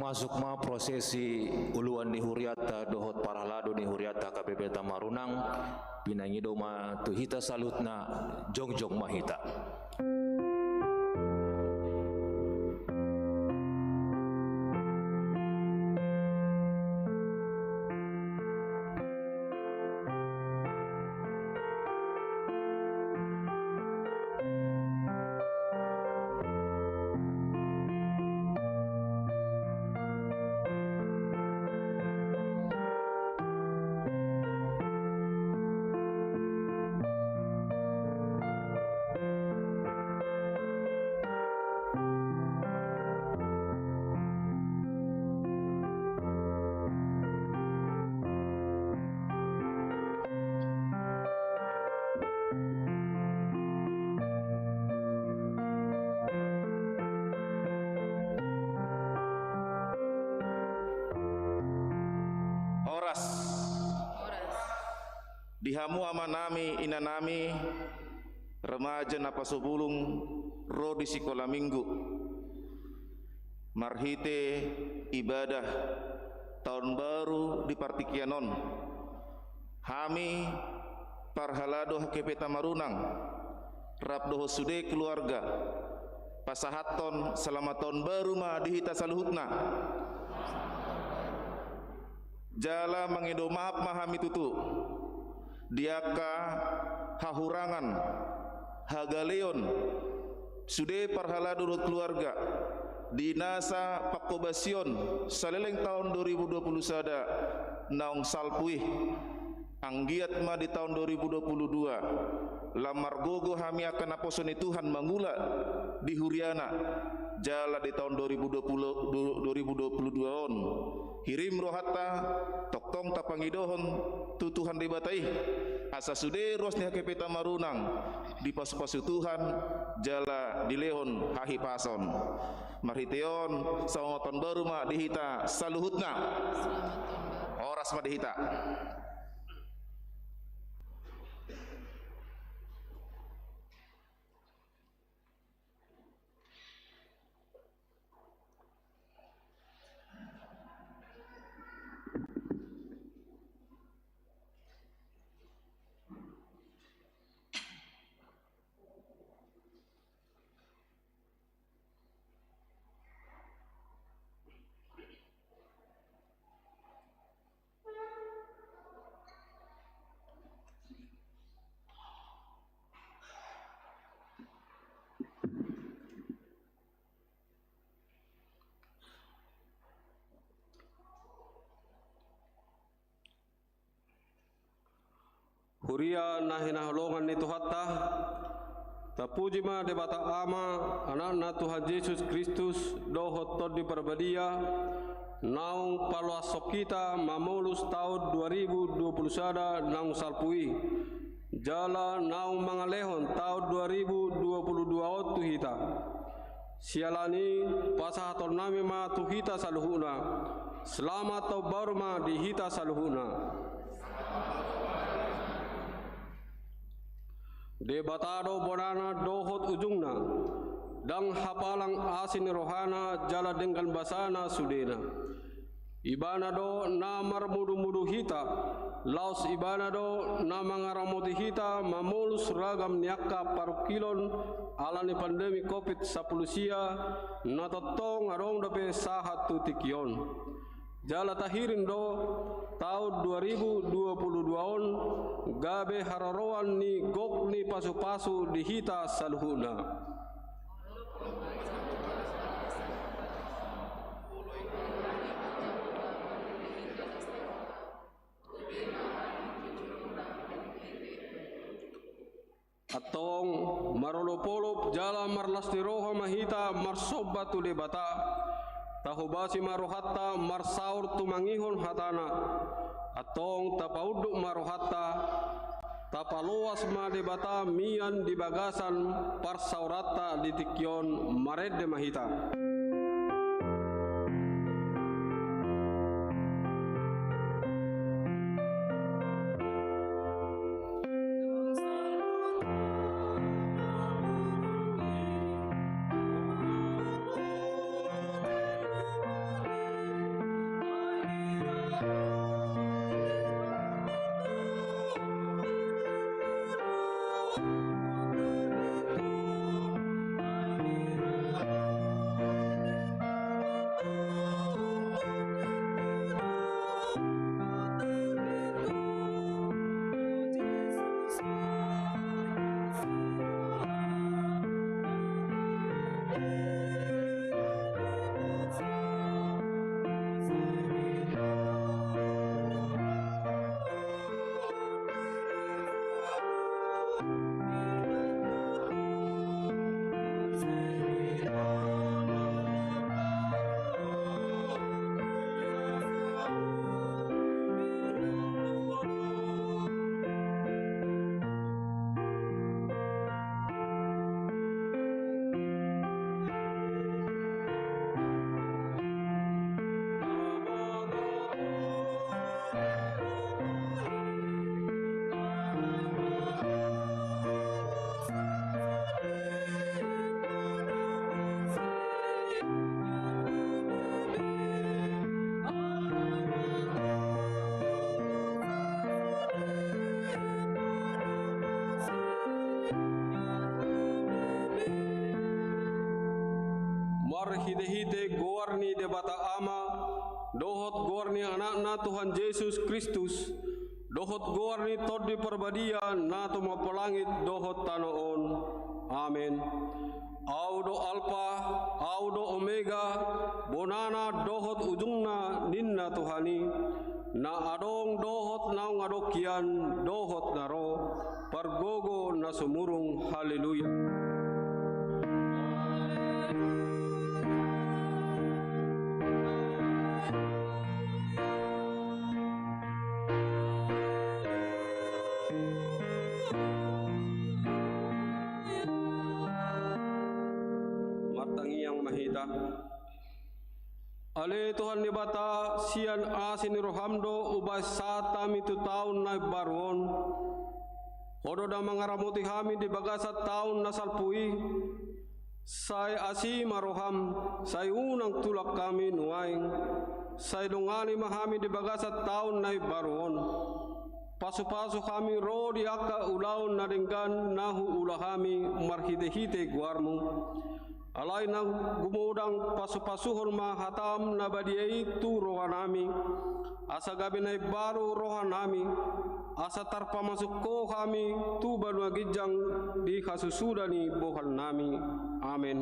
termasuk ma prosesi uluan ni huriata dohot paralado ni huriata KPP Tamarunang pinangi doma tuhita salutna jongjong mahita. Dihamu amanami inanami remaja napa subulung ro di sekolah minggu marhite ibadah tahun baru di Partikianon hami parhalado KPP Tamarunang rabdoho sude keluarga pasahaton selamat tahun baru ma dihita saluhutna jala mangido maaf mahami tutu diaka hahurangan hagaleon sude parhalado keluarga dinasa pakobasion saleleng tahun 2020 sada naung salpuih anggiat ma di tahun 2022 lamar gogo hami akan aposoni Tuhan mangula di Huriana jala di tahun 2022 on hirim rohata toktong tapangidohon tutuhan dibatai asa sude rosnya KPP Tamarunang di pasu-pasu Tuhan jala di lehon hahi pason marhiteon sawamaton baru ma dihita saluhutna oras ma dihita. Huria nahina holongan ni Tuhatta tapuji ma debata ama anakna Tuhan Yesus Kristus dohot todi perbadia naung paluasok kita mamulus tahun 2020 sada naung salpui jala naung mangalehon tahun 2022 otu hita sialani pasahaton nami ma tuhita saluhuna selamat tau baru ma dihita saluhuna debatado bonana dohot ujungna dang hapalang asin rohana jala dengan basana sudena ibana do namar mudu-mudu hita laos ibana do namangaramoti hita mamulus ragam niaka parukilon alani pandemi COVID-10 sia natotong arong dape sahat tutikion jala tahirin do tahun 2022 on gabe hararoan ni gok ni pasu-pasu dihita saluhuna atong marolopolop jala marlas di roha mahita marsobatu debata tahubasi marohatta marsaur tumangihon hatana atong tapauduk marohatta tapaluas ma debata mian di bagasan parsaurata di tikyon maredde mahita hide-hide goarni debata ama, dohot goarni anakna Tuhan Yesus Kristus, dohot goarni todi perbadia nato mapalangit dohot tanoon. Amen. Audo Alpha, Audo Omega, bonana dohot ujungna ninna Tuhani, na adong dohot naung adokian dohot naro, pargogo na sumurung. Haleluya. Martangiang mahita. Ale Tuhan ni bata sian asin rohamdo ubay satam itu tahun na baron. Odo da mangaramuti kami di bagasat tahun na salpui. Say asima roham, say unang tulak kami nuaing. Say dungani mahami di bagasat tahun na baron. Pasu-pasu kami ro di akka ulaun na denggan nahu ulahami marhite-hite guarmu. Alay na gumudang pasu-pasuhon mahatam na badiyay tu rohanami. Asa gabi na baru rohanami. Asa tarpa masuk ko kami tu banuagijang di kasusudani bohal nami. Amen.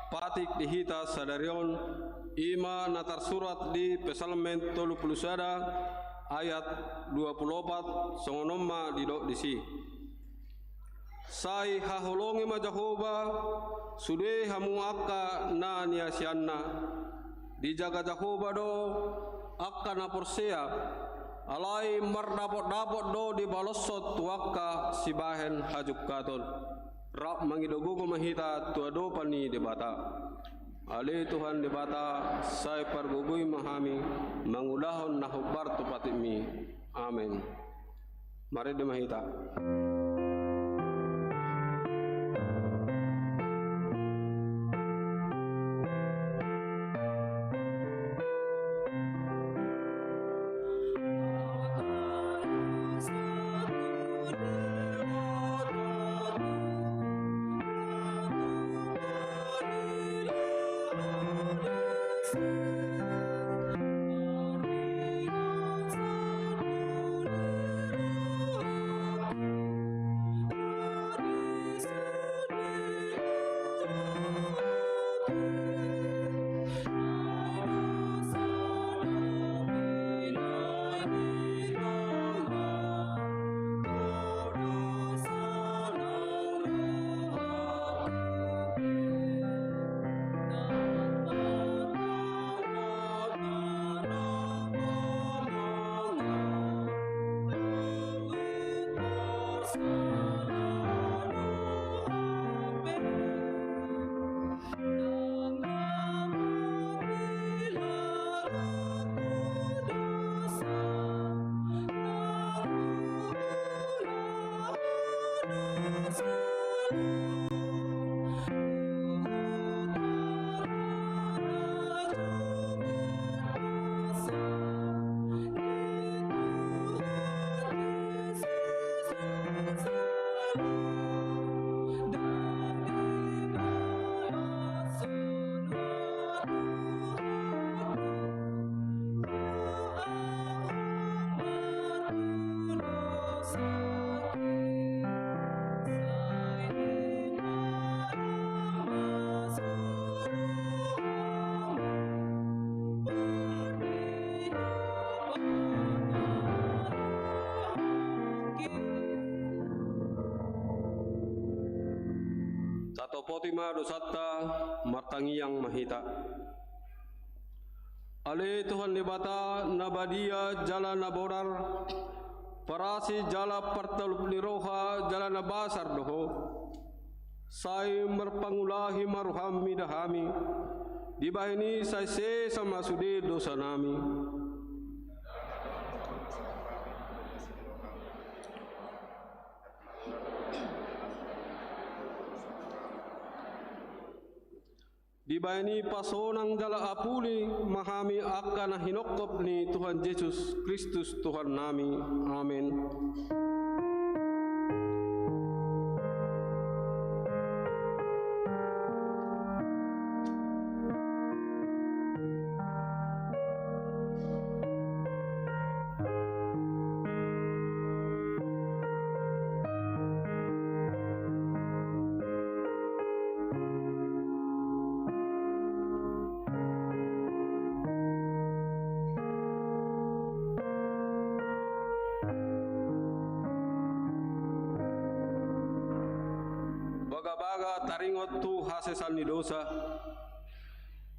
Patik dihita sadarion ima natar surat di Pesalmen 30 ayat 24 songonoma didok disi. Sai haholongi ma Jehova sude hamu akka na niasianna dijaga Jehova do akka na porsea alai mardapot-dapot do di balosot tuakka sibahen hajuk katon. Rap mangidogo mahita tuado pani debata. Ale Tuhan debata sai pargugui mahami mangulahon nahubar tupatimi. Amen. Mari demahita. atau potima dosatta martangiang mahita. Ale Tuhan libata nabadia jala naborar parasi jala partalup niroha jala nabasar doho sai merpangulahi maruhami dahami di bahini sai se sama sude dosa nami. Di bayani pasonang jala apuli mahami akan hinokop ni Tuhan Yesus Kristus Tuhan nami. Amin. Taringot tu hasesan ni dosa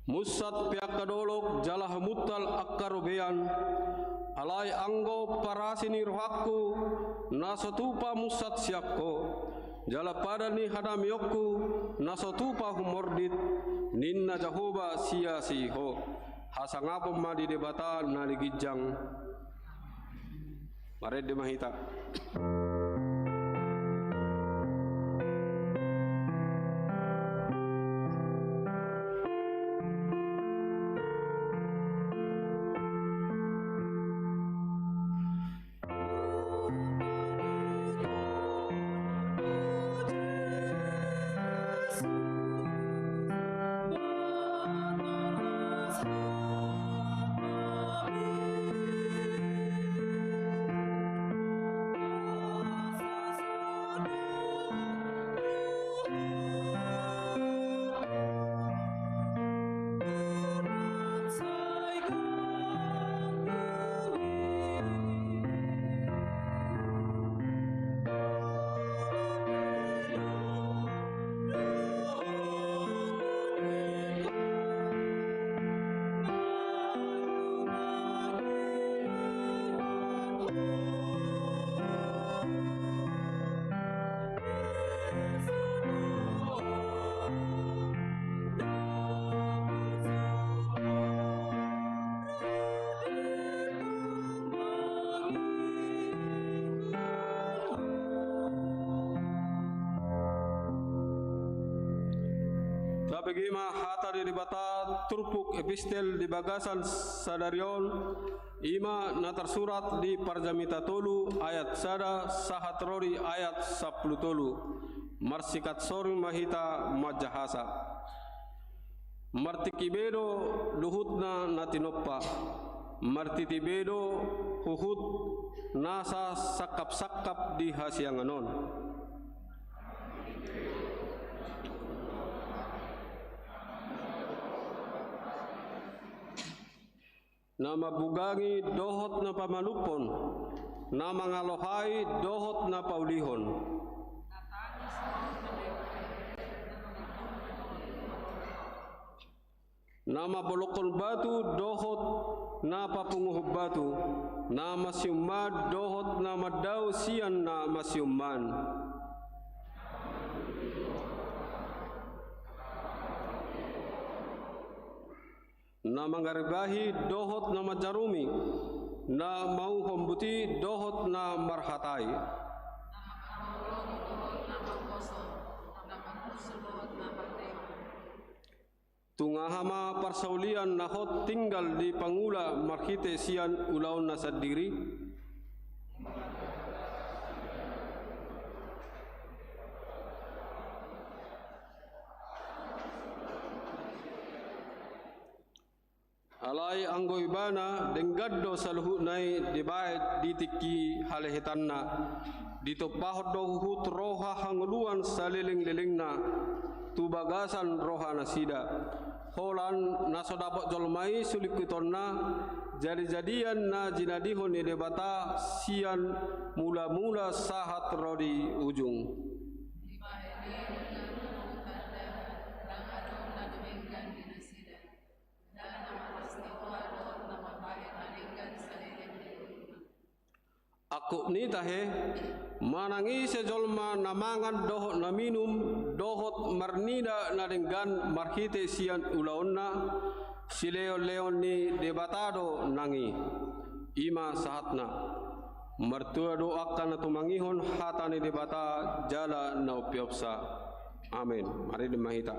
musat pihak kadolok jalah mutal akkarobean alai anggo parasini rohaku nasotupa musat siapko jala pada ni hadamiokku nasotupa humordit ninna jahoba sia siho hasangapo madi debata naligijang mare de mahita. Bagaimana hata di bata turpuk epistel di bagasan sadarion ima na tersurat di Parjamita tolu ayat sada sahatrori ayat 10 tolu marsikat sori mahita majahasa martikibedo luhutna natinoppa martitibedo huhut nasa sakap-sakap di hasianganon. Nama bugangi dohot na pamalupon, nama ngalohai dohot na paulihon. Nama bolokon batu dohot na papunguhub batu, nama siumad dohot na madau sian na masiuman. Na mangaribahi dohot na majarumi na mau hombuti dohot na marhatai tungahama parsaulian nahot tinggal di pangula marhite sian ulaun nasadiri alai anggo ibana denggaddo saluhu nai dibaet ditiki halehitanna ditopahot dohut roha hanguluan saliling-lilingna tubagasan roha nasida holan nasodapot jolmai sulikutonna jadi-jadian na jinadihon ni debata sian mula-mula sahat rodi ujung Aku ni tahe manangi sejolma namangan dohot na minum dohot marnida na dengan marhite sian ulaonna sileo leon ni debatado nangi ima sahatna mertua doakan na tumangihon hata ni debata jala na upiopsa. Amin. Mari dimahita.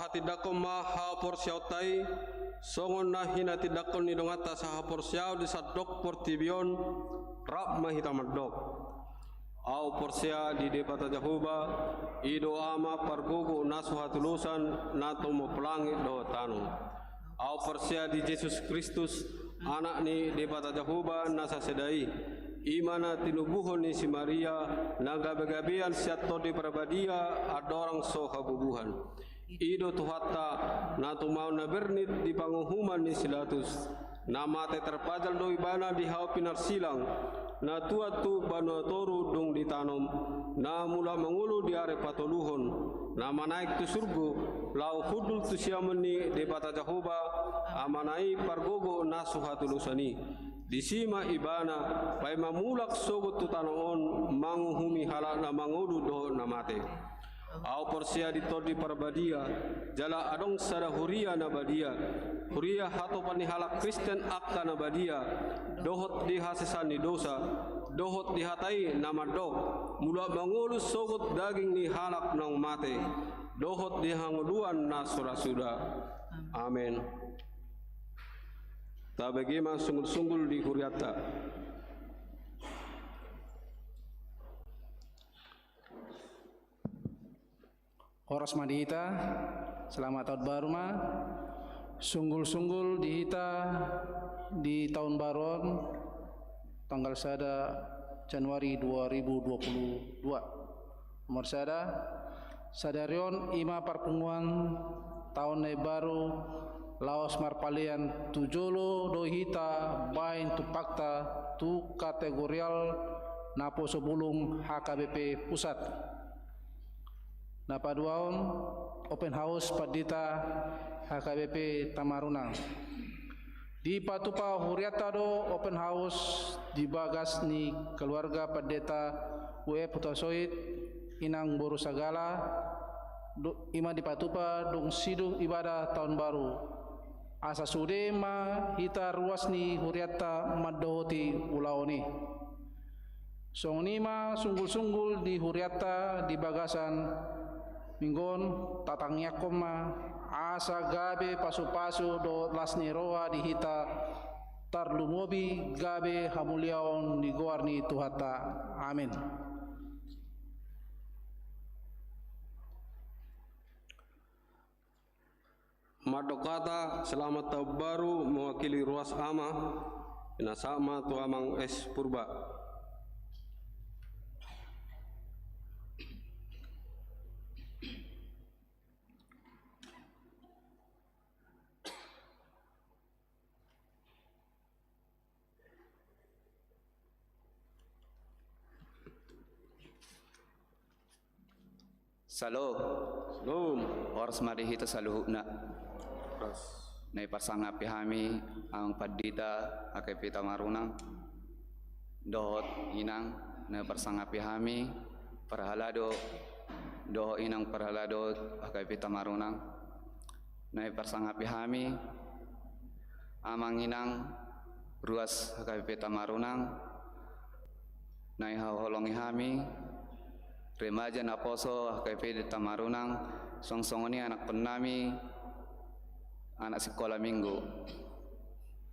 Tidak koma hapor siautai songon nahina tidak kon ni dongata sa hapor siau di sadok portibion rap mahita madok au porsia di debata jahuba ido ama pargogo nasu hatulusan nato mo pelangi do tanu au porsia di Yesus Kristus anak ni debata jahuba nasa sedai imana tinubuhon ni si Maria nagabe-gabean siato di parabadia adorang so habubuhan ido tuhatta na tumau na bernit di panguhuman ni silatus na mate terpajal do ibana di hau pinar silang na tuatu banu toru dong ditanom na mula mangulu di are patoluhon na manaik tu surgu lau hudul tu siamani de bata jahoba amanai pargogo nasu hatulusani disima ibana pai mamulak sogot tu tanoon manguhumi halana mangudu do na mate au porsia ditodi parbadia jala adong sada huria na badia huria hato pani halak Kristen akka na badia dohot di hasesani dosa dohot dihatai nama dok mula mangulus sogot daging ni halak nang mate dohot di hanguduan na surasuda. Amin. Tabagima sungul-sungul di huriata. Horas madihita, selamat tahun baru ma. Sunggul-sunggul dihita di tahun baruan tanggal 1 Januari 2022. Nomor sadarion ima perpunguan tahun baru laos marpalian tujolo dohita bain tu pakta tu kategorial napo sebelum HKBP pusat. Napaduaon open house padita HKBP Tamarunang. Di patupa huriata do open house di bagas ni keluarga pendeta UE Putasoit inang boru sagala ima di patupa dong sidung ibadah tahun baru. Asa sude ma hita ruas ni huriata madohoti ulaoni. Songnima sunggul-sunggul di huriata di bagasan minggon tatangnya koma asa gabe pasu-pasu do lasni roa di hita tarlumobi gabe hamuliaon di goarni tuhata. Amin. Madokata selamat tahun baru mewakili ruas ama inasama tu amang es purba. Salom. Horas marihita saluhuna. Nay pasangapi hami ang padita HKBP Tamarunang dohot inang na pasangapi hami parhalado doho inang parhalado HKBP Tamarunang nay pasangapi hami amang inang ruas HKBP Tamarunang nay hawholongi hami remaja na poso HKP di Tamarunang, song-songoni anak penami, anak sekolah minggu.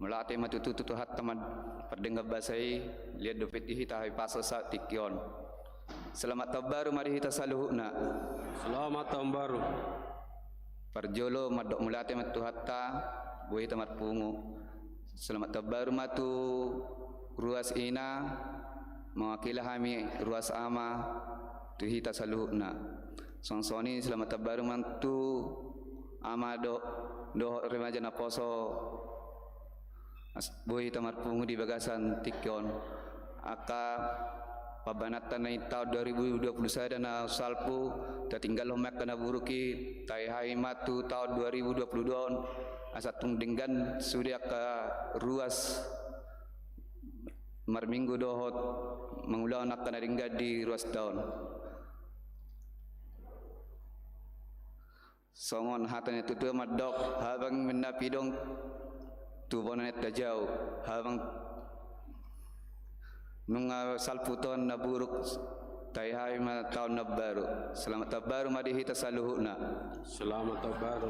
Mulate matututu hat teman perdengar basai, lihat dopet hita hai paso sa tikyon. Selamat tahun baru mari hita saluhuna. Selamat tahun baru. Parjolo madok mulate matu hatta, buhi tamat pungu. Selamat tahun baru matu ruas ina, mewakili kami ruas ama, tu hita saluhuna. Song-soni selamat tahun baru mantu ama do remaja na poso buhi tamat pungu di bagasan tikyon. Aka pabanatan na tahun 2021 na salpu tatinggal homek kana buruki tai hai matu tahun 2022 asatung denggan sudah ke ruas marminggu dohot mengulang nak kana denggan di ruas tahun songon hatanya tutu madok habang menapidong tubonet tajau habang nunga salputon na buruk tayhay ma taon na baru. Selamat tahun baru madi hita saluhuna. Selamat tahun baru.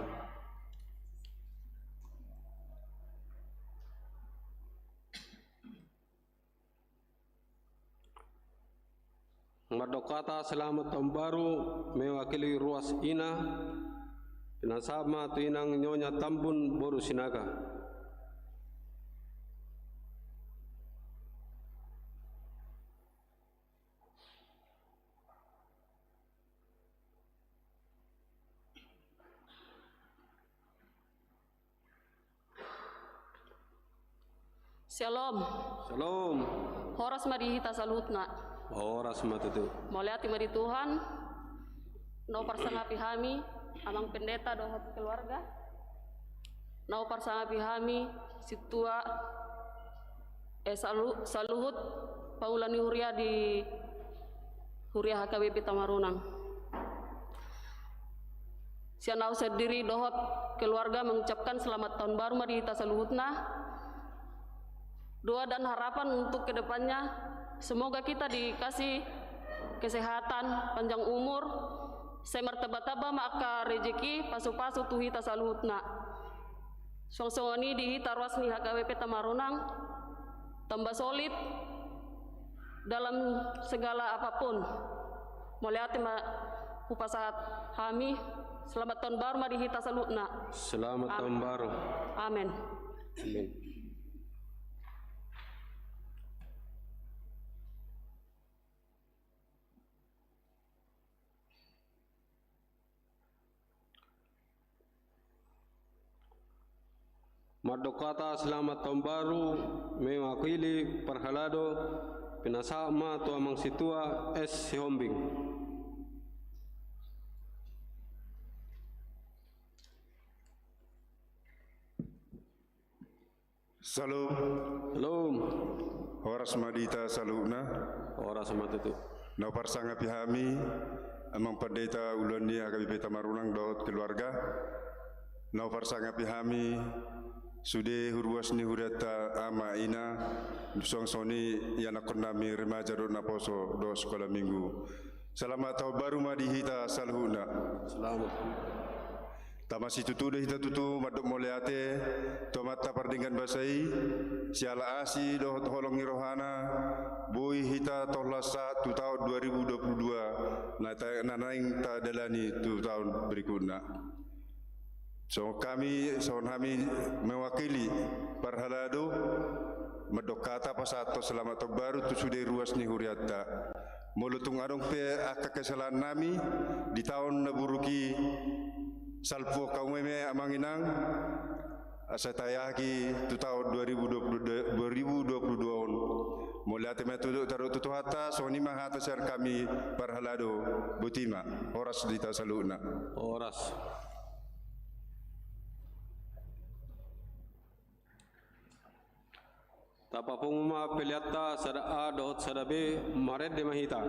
Madokata selamat tahun baru mewakili ruas ina pinasama tuinang nyonya Tambun Boru Sinaga. Shalom. Shalom. Horas mari hita salutna. Horas matutu. Moliati mari Tuhan. No parsangapi hami amang pendeta dohot keluarga. No parsangapi hami situa saluhut Paulani Huria di Huria HKBP Tamarunang. Sianau sendiri dohot keluarga mengucapkan selamat tahun baru mari hita saluhutna. Doa dan harapan untuk kedepannya, semoga kita dikasih kesehatan, panjang umur, semertaba-taba maka rezeki pasu-pasu tuhi tasaluhutna. Song-songoni dihita ruas ni HKBP Tamarunang, tambah solid dalam segala apapun. Moliati ma upasahat kami, selamat tahun baru ma dihita salutna. Selamat tahun baru. Amin. Amin. Madokata selamat tahun baru mewakili Parhalado pinasama tua mang situa S. Sihombing. Salam. Salam. Horas madita saluna. Horas matutu. Na parsanga pihami amang pendeta ulani HKBP Tamarunang dot keluarga. Na parsanga pihami sude hurwas ni hurata ama ina song soni yana konami remaja do naposo do sekolah minggu. Selamat tahun baru madi hita salhuna. Selamat. Tamasi tutu de hita tutu madok moleate tomata pardingan basai siala asi do holongi rohana boy hita tohlasa tu tahun 2022 nanaing ta dalani tu tahun berikutnya. So kami mewakili Parhalado medokata pasato selamat tahun baru tu sudah ruas ni huriata mulutung adong pe aka kesalahan nami di tahun naburuki salpo kaumeme amanginang asatayaki tu tahun 2022 mulai temetu taruh tutu hata soni mahata ser kami Parhalado butima horas di tasaluna Horas. Tapapung ma peliata sada A dot sada B maret de mahita.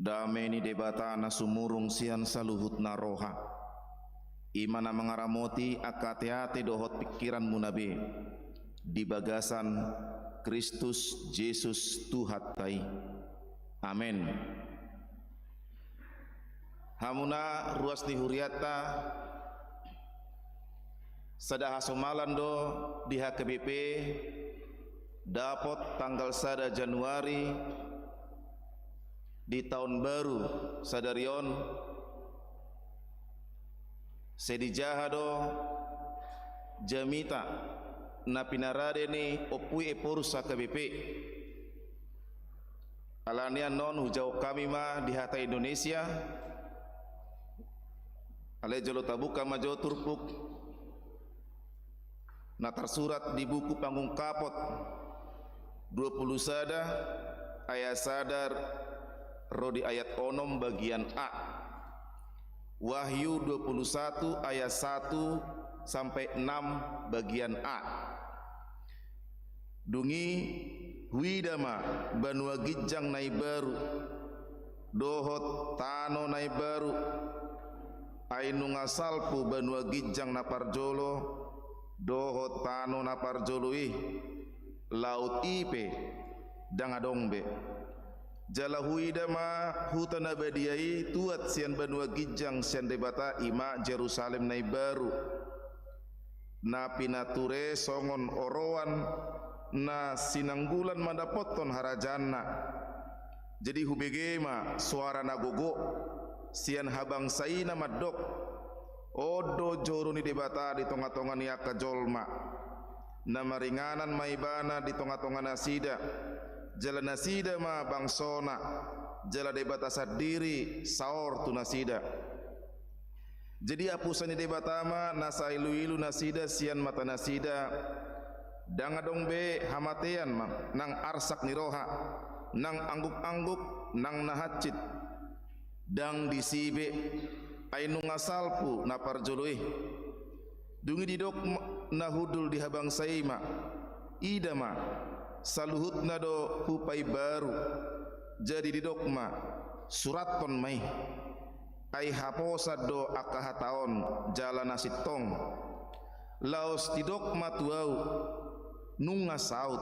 Dameni debatana sumurung sian saluhut naroha. Imana mengaramoti akate-ate dohot pikiran munabe. Di bagasan Kristus Yesus Tuhan tai. Amin. Hamuna ruas ni huriata sadaha somalan do di HKBP dapat tanggal 1 Januari di tahun baru sadarion sedijahado jamita na pinarade ni opui eporusa KBP alanian non hujau kami ma di hata Indonesia ale jolo tabuka majo turpuk na tersurat di buku panggung kapot 20 sada ayat sadar Rodi ayat onom bagian A, Wahyu 21 ayat 1 sampai 6 bagian A. Dungi huidama banua gijang nai baru, dohot tano nai baru, ainu ngasalpu banua gijang naparjolo, dohot tano naparjoloi, laut ipe dangadongbe. Jala huidama hutana badiai tuat sian banua gijang sian debata ima Jerusalem nai baru na pinature songon orowan na sinanggulan mandapoton harajanna jadi hubegema suara nagogo sian habang saina madok odo joro ni debata di tonga-tonga ni akajolma na maringanan maibana di tonga-tonga nasida jala nasida ma bangsona jala debata sadiri saor tu nasida jadi apusani debata ma nasa ilu nasida sian mata nasida dangadong be hamatean ma nang arsak niroha nang angguk-angguk nang nahacit dang disibe ainu ngasalpu na parjoloi dungi didok nahudul di habang saima idama saluhutna do hupai baru jadi didokma suraton mai ai haposa do akahataon jala nasitong laos didokma tuau nunga saut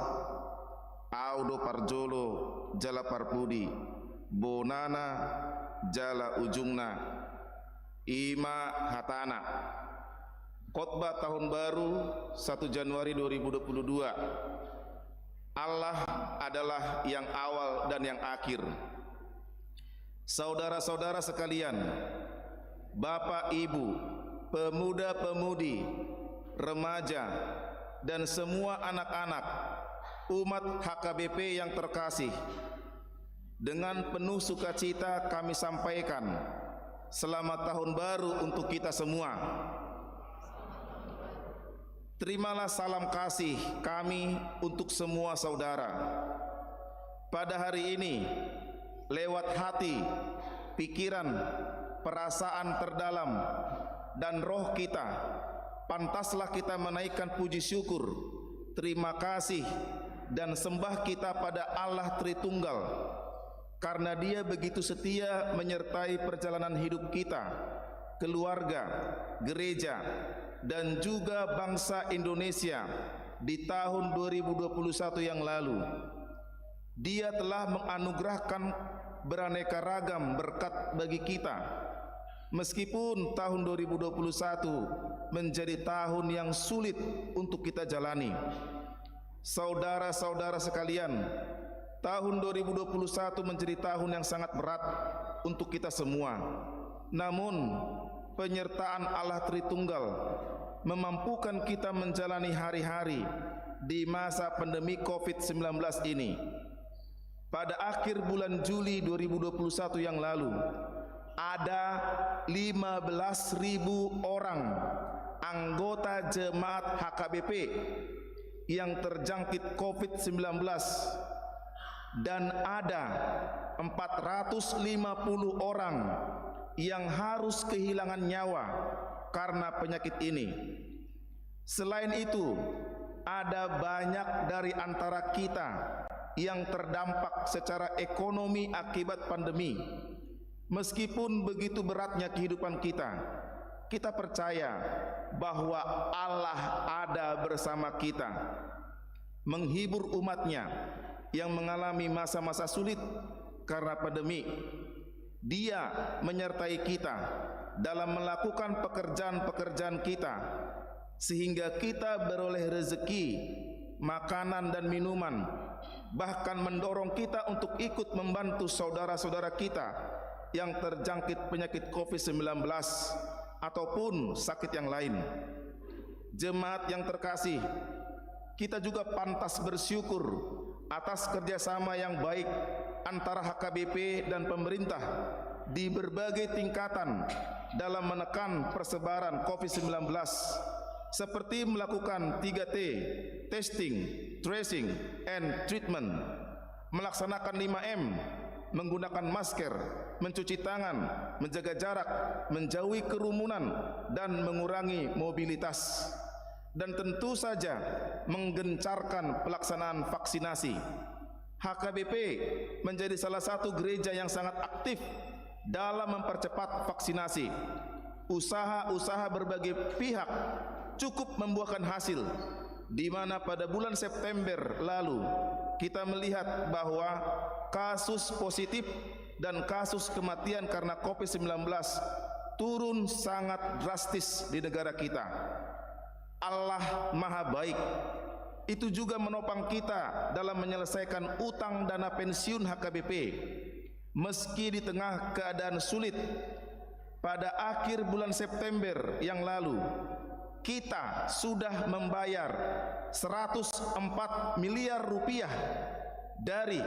au do parjolo jala parpudi bonana jala ujungna ima hatana khotbah tahun baru 1 Januari 2022 Allah adalah yang awal dan yang akhir. Saudara-saudara sekalian, Bapak, Ibu, pemuda-pemudi, remaja, dan semua anak-anak umat HKBP yang terkasih, Dengan penuh sukacita kami sampaikan selamat tahun baru untuk kita semua. Terimalah salam kasih kami untuk semua saudara. Pada hari ini, lewat hati, pikiran, perasaan terdalam, dan roh kita, pantaslah kita menaikkan puji syukur, terima kasih, dan sembah kita pada Allah Tritunggal, karena Dia begitu setia menyertai perjalanan hidup kita, keluarga, gereja, dan juga bangsa Indonesia di tahun 2021 yang lalu. Dia telah menganugerahkan beraneka ragam berkat bagi kita. Meskipun tahun 2021 menjadi tahun yang sulit untuk kita jalani. Saudara-saudara sekalian, tahun 2021 menjadi tahun yang sangat berat untuk kita semua. Namun, penyertaan Allah Tritunggal memampukan kita menjalani hari-hari di masa pandemi COVID-19 ini. Pada akhir bulan Juli 2021 yang lalu, ada 15.000 orang anggota jemaat HKBP yang terjangkit COVID-19 dan ada 450 orang yang harus kehilangan nyawa karena penyakit ini. Selain itu, ada banyak dari antara kita yang terdampak secara ekonomi akibat pandemi. Meskipun begitu beratnya kehidupan kita, kita percaya bahwa Allah ada bersama kita, menghibur umatnya yang mengalami masa-masa sulit karena pandemi. Dia menyertai kita dalam melakukan pekerjaan-pekerjaan kita, sehingga kita beroleh rezeki, makanan dan minuman, bahkan mendorong kita untuk ikut membantu saudara-saudara kita yang terjangkit penyakit COVID-19 ataupun sakit yang lain. Jemaat yang terkasih, kita juga pantas bersyukur atas kerjasama yang baik antara HKBP dan pemerintah di berbagai tingkatan dalam menekan persebaran COVID-19, seperti melakukan 3T, testing, tracing, and treatment, melaksanakan 5M, menggunakan masker, mencuci tangan, menjaga jarak, menjauhi kerumunan, dan mengurangi mobilitas. Dan tentu saja menggencarkan pelaksanaan vaksinasi. HKBP menjadi salah satu gereja yang sangat aktif dalam mempercepat vaksinasi. Usaha-usaha berbagai pihak cukup membuahkan hasil, di mana pada bulan September lalu kita melihat bahwa kasus positif dan kasus kematian karena COVID-19 turun sangat drastis di negara kita. Allah Maha Baik. Itu juga menopang kita dalam menyelesaikan utang dana pensiun HKBP. Meski di tengah keadaan sulit, pada akhir bulan September yang lalu, kita sudah membayar 104 miliar rupiah dari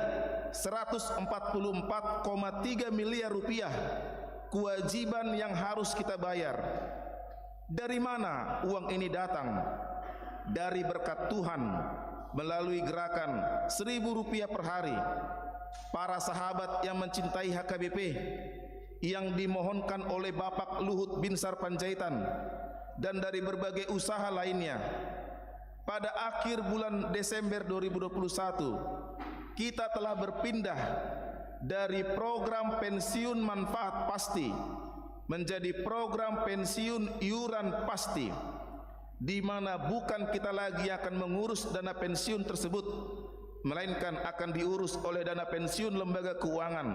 144,3 miliar rupiah kewajiban yang harus kita bayar. Dari mana uang ini datang? Dari berkat Tuhan melalui gerakan 1.000 rupiah per hari. Para sahabat yang mencintai HKBP yang dimohonkan oleh Bapak Luhut Binsar Panjaitan dan dari berbagai usaha lainnya. Pada akhir bulan Desember 2021, kita telah berpindah dari program pensiun manfaat pasti menjadi program pensiun iuran pasti, di mana bukan kita lagi akan mengurus dana pensiun tersebut, melainkan akan diurus oleh dana pensiun lembaga keuangan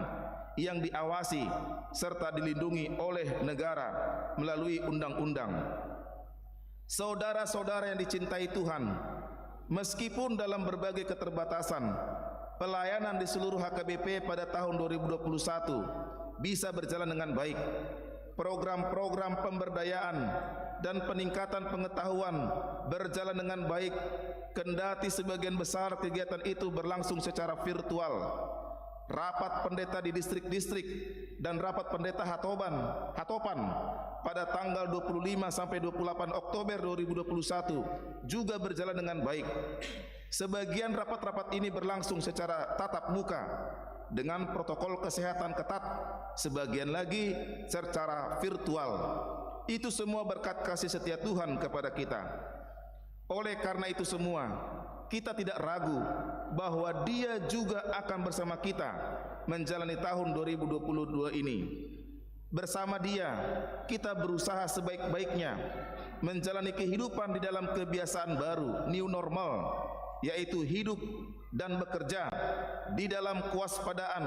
yang diawasi serta dilindungi oleh negara melalui undang-undang. Saudara-saudara yang dicintai Tuhan, meskipun dalam berbagai keterbatasan, pelayanan di seluruh HKBP pada tahun 2021 bisa berjalan dengan baik. Program-program pemberdayaan dan peningkatan pengetahuan berjalan dengan baik, kendati sebagian besar kegiatan itu berlangsung secara virtual. rapat pendeta di distrik-distrik, dan rapat pendeta hatopan pada tanggal 25 sampai 28 Oktober 2021 juga berjalan dengan baik. Sebagian rapat-rapat ini berlangsung secara tatap muka dengan protokol kesehatan ketat, sebagian lagi secara virtual. Itu semua berkat kasih setia Tuhan kepada kita. Oleh karena itu semua, kita tidak ragu bahwa Dia juga akan bersama kita menjalani tahun 2022 ini. Bersama Dia, kita berusaha sebaik-baiknya menjalani kehidupan di dalam kebiasaan baru, new normal, yaitu hidup dan bekerja di dalam kewaspadaan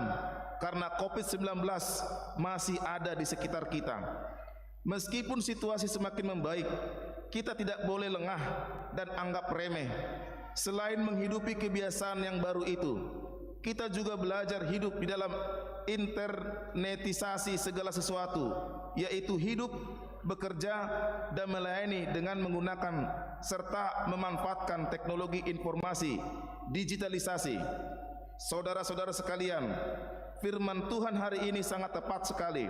karena COVID-19 masih ada di sekitar kita. Meskipun situasi semakin membaik, kita tidak boleh lengah dan anggap remeh. Selain menghidupi kebiasaan yang baru itu, kita juga belajar hidup di dalam internetisasi segala sesuatu, yaitu hidup, bekerja, dan melayani dengan menggunakan serta memanfaatkan teknologi informasi, digitalisasi. Saudara-saudara sekalian, firman Tuhan hari ini sangat tepat sekali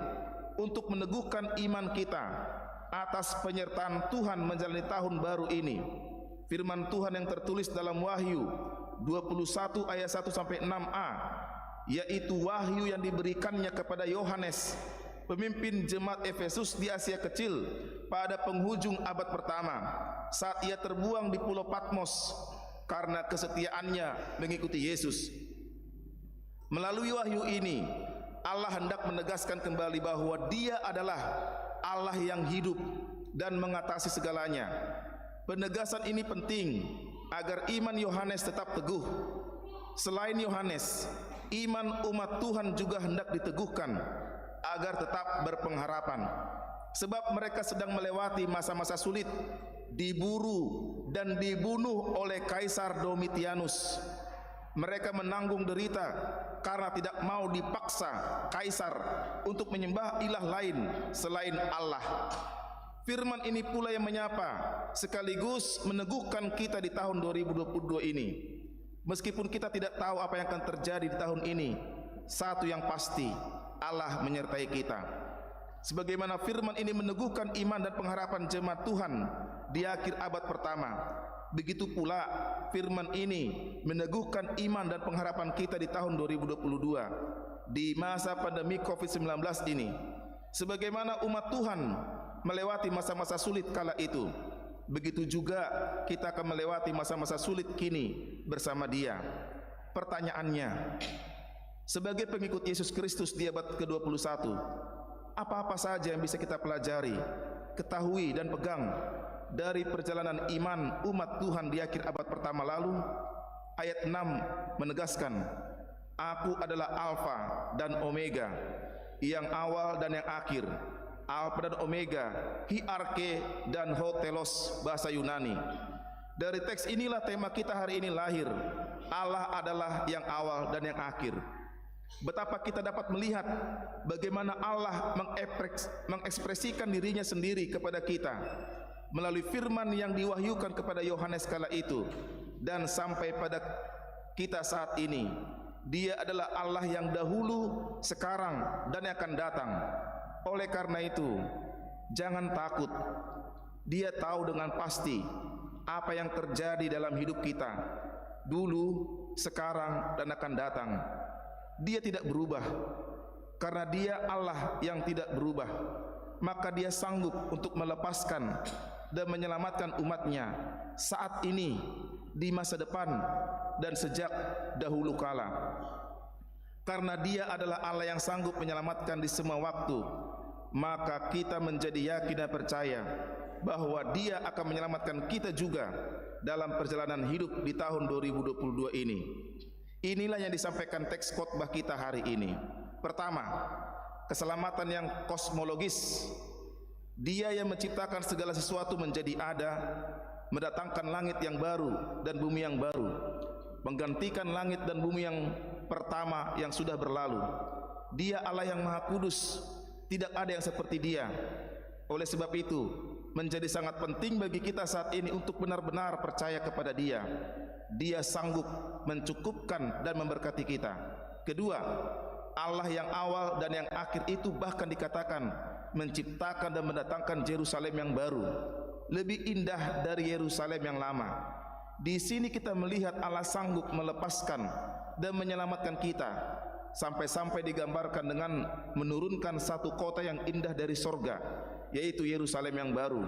untuk meneguhkan iman kita atas penyertaan Tuhan menjalani tahun baru ini. Firman Tuhan yang tertulis dalam Wahyu 21 ayat 1 sampai 6a, yaitu wahyu yang diberikannya kepada Yohanes, pemimpin jemaat Efesus di Asia Kecil pada penghujung abad pertama, saat ia terbuang di Pulau Patmos karena kesetiaannya mengikuti Yesus. Melalui wahyu ini, Allah hendak menegaskan kembali bahwa Dia adalah Allah yang hidup dan mengatasi segalanya. Penegasan ini penting agar iman Yohanes tetap teguh. Selain Yohanes, iman umat Tuhan juga hendak diteguhkan agar tetap berpengharapan, sebab mereka sedang melewati masa-masa sulit, diburu dan dibunuh oleh Kaisar Domitianus. Mereka menanggung derita karena tidak mau dipaksa Kaisar untuk menyembah ilah lain selain Allah. Firman ini pula yang menyapa sekaligus meneguhkan kita di tahun 2022 ini. Meskipun kita tidak tahu apa yang akan terjadi di tahun ini, satu yang pasti, Allah menyertai kita. Sebagaimana firman ini meneguhkan iman dan pengharapan jemaat Tuhan di akhir abad pertama, begitu pula firman ini meneguhkan iman dan pengharapan kita di tahun 2022 di masa pandemi COVID-19 ini. Sebagaimana umat Tuhan melewati masa-masa sulit kala itu, begitu juga kita akan melewati masa-masa sulit kini bersama Dia. Pertanyaannya, sebagai pengikut Yesus Kristus di abad ke-21, apa-apa saja yang bisa kita pelajari, ketahui dan pegang dari perjalanan iman umat Tuhan di akhir abad pertama lalu? Ayat 6 menegaskan, Aku adalah Alfa dan Omega, yang awal dan yang akhir. Alfa dan Omega, hierarke dan hotelos bahasa Yunani. Dari teks inilah tema kita hari ini lahir. Allah adalah yang awal dan yang akhir. Betapa kita dapat melihat bagaimana Allah mengekspresikan dirinya sendiri kepada kita melalui firman yang diwahyukan kepada Yohanes kala itu dan sampai pada kita saat ini. Dia adalah Allah yang dahulu, sekarang, dan yang akan datang. Oleh karena itu, jangan takut. Dia tahu dengan pasti apa yang terjadi dalam hidup kita dulu, sekarang, dan akan datang. Dia tidak berubah. Karena Dia Allah yang tidak berubah, maka Dia sanggup untuk melepaskan dan menyelamatkan umatnya saat ini, di masa depan, dan sejak dahulu kala. Karena Dia adalah Allah yang sanggup menyelamatkan di semua waktu, maka kita menjadi yakin dan percaya bahwa Dia akan menyelamatkan kita juga dalam perjalanan hidup di tahun 2022 ini. Inilah yang disampaikan teks khotbah kita hari ini. Pertama, keselamatan yang kosmologis. Dia yang menciptakan segala sesuatu menjadi ada, mendatangkan langit yang baru dan bumi yang baru, menggantikan langit dan bumi yang pertama yang sudah berlalu. Dia Allah yang Maha Kudus, tidak ada yang seperti Dia. Oleh sebab itu, menjadi sangat penting bagi kita saat ini untuk benar-benar percaya kepada Dia. Dia sanggup mencukupkan dan memberkati kita. Kedua, Allah yang awal dan yang akhir itu bahkan dikatakan menciptakan dan mendatangkan Yerusalem yang baru, lebih indah dari Yerusalem yang lama. Di sini kita melihat Allah sanggup melepaskan dan menyelamatkan kita, sampai-sampai digambarkan dengan menurunkan satu kota yang indah dari sorga, yaitu Yerusalem yang baru.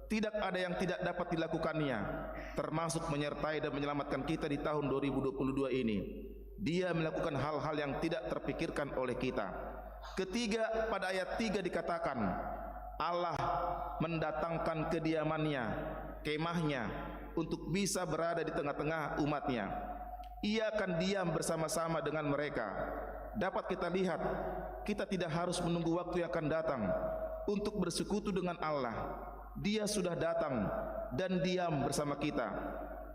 Tidak ada yang tidak dapat dilakukannya, termasuk menyertai dan menyelamatkan kita di tahun 2022 ini. Dia melakukan hal-hal yang tidak terpikirkan oleh kita. Ketiga, pada ayat 3 dikatakan Allah mendatangkan kediamannya, kemahnya, untuk bisa berada di tengah-tengah umatnya. Ia akan diam bersama-sama dengan mereka. Dapat kita lihat, kita tidak harus menunggu waktu yang akan datang untuk bersekutu dengan Allah. Dia sudah datang dan diam bersama kita.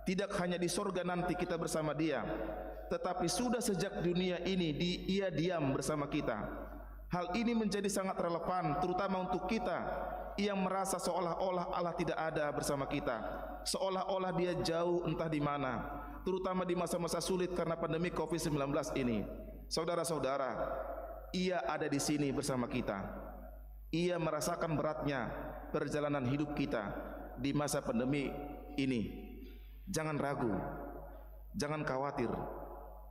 Tidak hanya di sorga nanti kita bersama Dia, tetapi sudah sejak dunia ini Ia diam bersama kita. Hal ini menjadi sangat relevan terutama untuk kita yang merasa seolah-olah Allah tidak ada bersama kita, seolah-olah Dia jauh entah di mana, terutama di masa-masa sulit karena pandemi COVID-19 ini. Saudara-saudara, Ia ada di sini bersama kita. Ia merasakan beratnya perjalanan hidup kita di masa pandemi ini. Jangan ragu, jangan khawatir.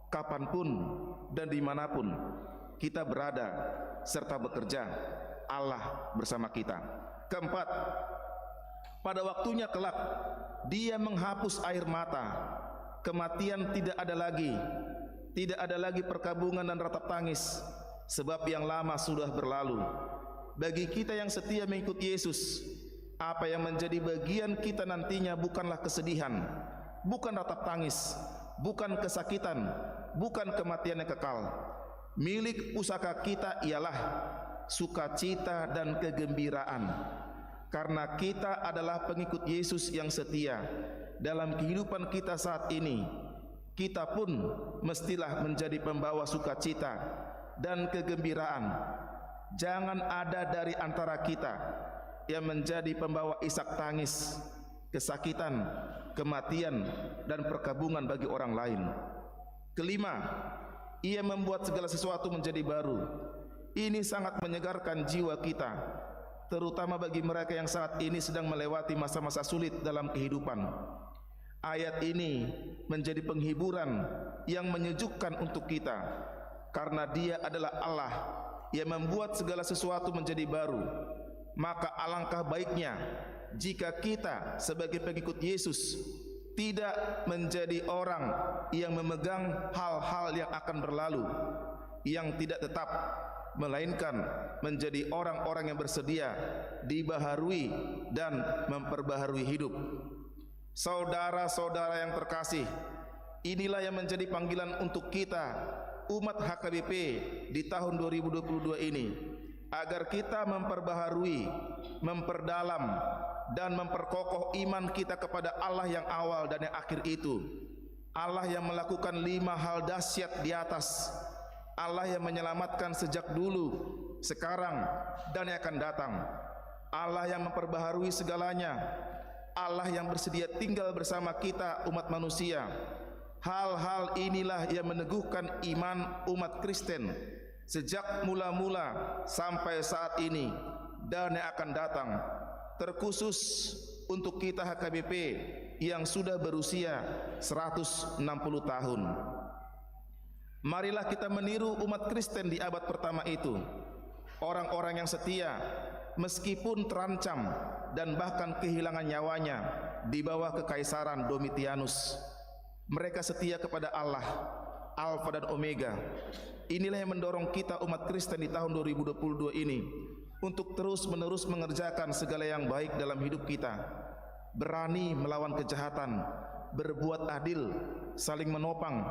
Kapanpun dan dimanapun kita berada serta bekerja, Allah bersama kita. Keempat, pada waktunya kelak Dia menghapus air mata. Kematian tidak ada lagi. Tidak ada lagi perkabungan dan ratap tangis, sebab yang lama sudah berlalu. Bagi kita yang setia mengikut Yesus, apa yang menjadi bagian kita nantinya bukanlah kesedihan, bukan ratap tangis, bukan kesakitan, bukan kematian yang kekal. Milik pusaka kita ialah sukacita dan kegembiraan, karena kita adalah pengikut Yesus yang setia. Dalam kehidupan kita saat ini, kita pun mestilah menjadi pembawa sukacita dan kegembiraan. Jangan ada dari antara kita yang menjadi pembawa isak tangis, kesakitan, kematian, dan perkabungan bagi orang lain. Kelima, Ia membuat segala sesuatu menjadi baru. Ini sangat menyegarkan jiwa kita, terutama bagi mereka yang saat ini sedang melewati masa-masa sulit dalam kehidupan. Ayat ini menjadi penghiburan yang menyejukkan untuk kita, karena Dia adalah Allah yang membuat segala sesuatu menjadi baru. Maka alangkah baiknya jika kita sebagai pengikut Yesus tidak menjadi orang yang memegang hal-hal yang akan berlalu, yang tidak tetap, melainkan menjadi orang-orang yang bersedia dibaharui dan memperbaharui hidup. Saudara-saudara yang terkasih, inilah yang menjadi panggilan untuk kita umat HKBP di tahun 2022 ini, agar kita memperbaharui, memperdalam, dan memperkokoh iman kita kepada Allah yang awal dan yang akhir itu. Allah yang melakukan 5 hal dahsyat di atas, Allah yang menyelamatkan sejak dulu, sekarang, dan yang akan datang. Allah yang memperbaharui segalanya, Allah yang bersedia tinggal bersama kita umat manusia. Hal-hal inilah yang meneguhkan iman umat Kristen sejak mula-mula sampai saat ini dan yang akan datang, terkhusus untuk kita HKBP yang sudah berusia 160 tahun. Marilah kita meniru umat Kristen di abad pertama itu, orang-orang yang setia meskipun terancam dan bahkan kehilangan nyawanya di bawah kekaisaran Domitianus. Mereka setia kepada Allah, Alfa dan Omega. Inilah yang mendorong kita umat Kristen di tahun 2022 ini untuk terus-menerus mengerjakan segala yang baik dalam hidup kita, berani melawan kejahatan, berbuat adil, saling menopang,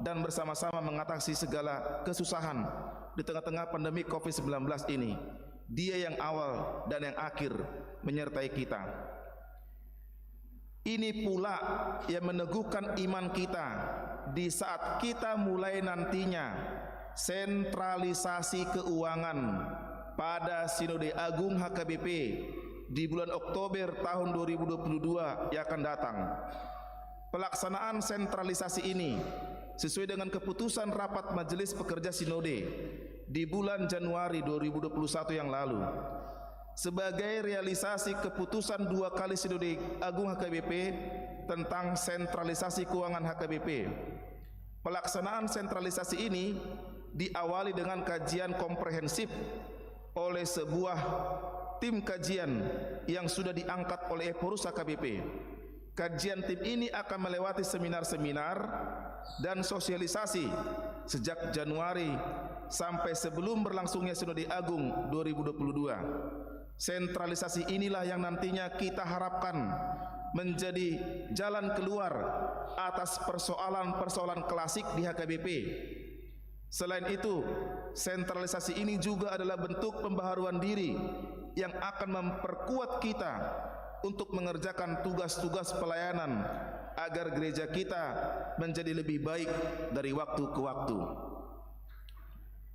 dan bersama-sama mengatasi segala kesusahan di tengah-tengah pandemi COVID-19 ini. Dia yang awal dan yang akhir menyertai kita. Ini pula yang meneguhkan iman kita di saat kita mulai nantinya sentralisasi keuangan pada Sinode Agung HKBP di bulan Oktober tahun 2022 yang akan datang. Pelaksanaan sentralisasi ini sesuai dengan keputusan rapat Majelis Pekerja Sinode di bulan Januari 2021 yang lalu. Sebagai realisasi keputusan 2 kali Sinode Agung HKBP tentang sentralisasi keuangan HKBP. Pelaksanaan sentralisasi ini diawali dengan kajian komprehensif oleh sebuah tim kajian yang sudah diangkat oleh Eporus HKBP. Kajian tim ini akan melewati seminar-seminar dan sosialisasi sejak Januari sampai sebelum berlangsungnya Sinode Agung 2022. Sentralisasi inilah yang nantinya kita harapkan menjadi jalan keluar atas persoalan-persoalan klasik di HKBP. Selain itu, sentralisasi ini juga adalah bentuk pembaharuan diri yang akan memperkuat kita untuk mengerjakan tugas-tugas pelayanan agar gereja kita menjadi lebih baik dari waktu ke waktu.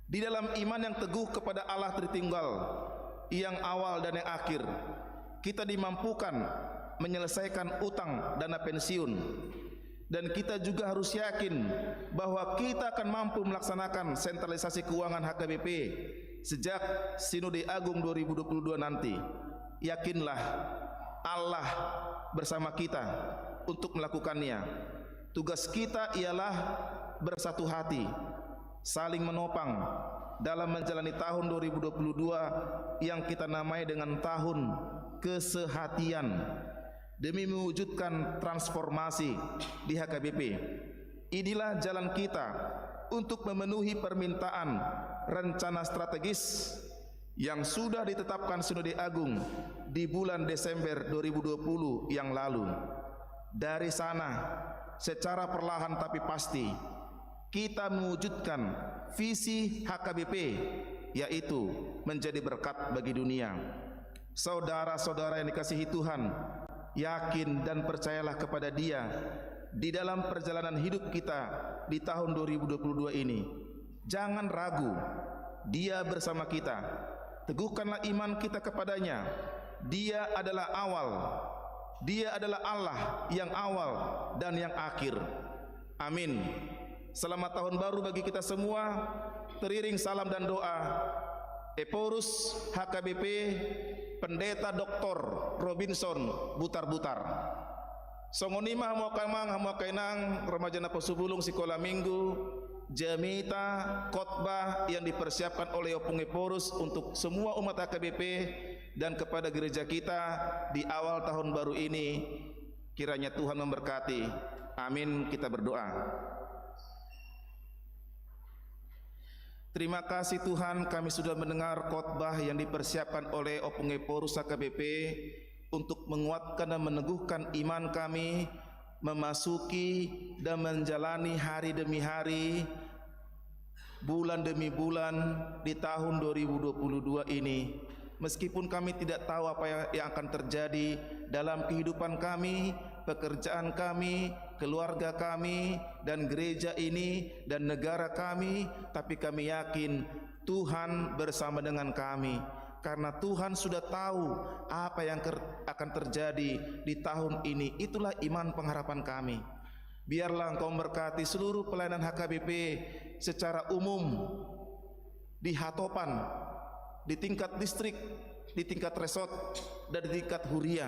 Di dalam iman yang teguh kepada Allah Tritunggal, yang awal dan yang akhir, kita dimampukan menyelesaikan utang dana pensiun, dan kita juga harus yakin bahwa kita akan mampu melaksanakan sentralisasi keuangan HKBP sejak Sinode Agung 2022 nanti. Yakinlah, Allah bersama kita untuk melakukannya. Tugas kita ialah bersatu hati, saling menopang dalam menjalani tahun 2022 yang kita namai dengan tahun kesehatian, demi mewujudkan transformasi di HKBP. Inilah jalan kita untuk memenuhi permintaan rencana strategis yang sudah ditetapkan Sinode Agung di bulan Desember 2020 yang lalu. Dari sana, secara perlahan tapi pasti, kita mewujudkan visi HKBP, yaitu menjadi berkat bagi dunia. Saudara-saudara yang dikasihi Tuhan, yakin dan percayalah kepada Dia di dalam perjalanan hidup kita di tahun 2022 ini. Jangan ragu, Dia bersama kita. Teguhkanlah iman kita kepadanya. Dia adalah awal, Dia adalah Allah yang awal dan yang akhir. Amin. Selamat tahun baru bagi kita semua. Teriring salam dan doa, Eporus HKBP Pendeta Dr. Robinson Butar-Butar. Songonima hamuakamang hamuakainang remaja Naposubulung Sekolah Minggu Jamita khotbah yang dipersiapkan oleh Opung Eporus untuk semua umat HKBP dan kepada gereja kita di awal tahun baru ini. Kiranya Tuhan memberkati. Amin. Kita berdoa. Terima kasih Tuhan, kami sudah mendengar khotbah yang dipersiapkan oleh Opung Eporus HKBP untuk menguatkan dan meneguhkan iman kami memasuki dan menjalani hari demi hari, bulan demi bulan di tahun 2022 ini. Meskipun kami tidak tahu apa yang akan terjadi dalam kehidupan kami, pekerjaan kami, keluarga kami, dan gereja ini, dan negara kami, tapi kami yakin Tuhan bersama dengan kami. Karena Tuhan sudah tahu apa yang akan terjadi di tahun ini. Itulah iman pengharapan kami. Biarlah Engkau memberkati seluruh pelayanan HKBP secara umum, di Hatopan, di tingkat distrik, di tingkat resort, dan di tingkat huria.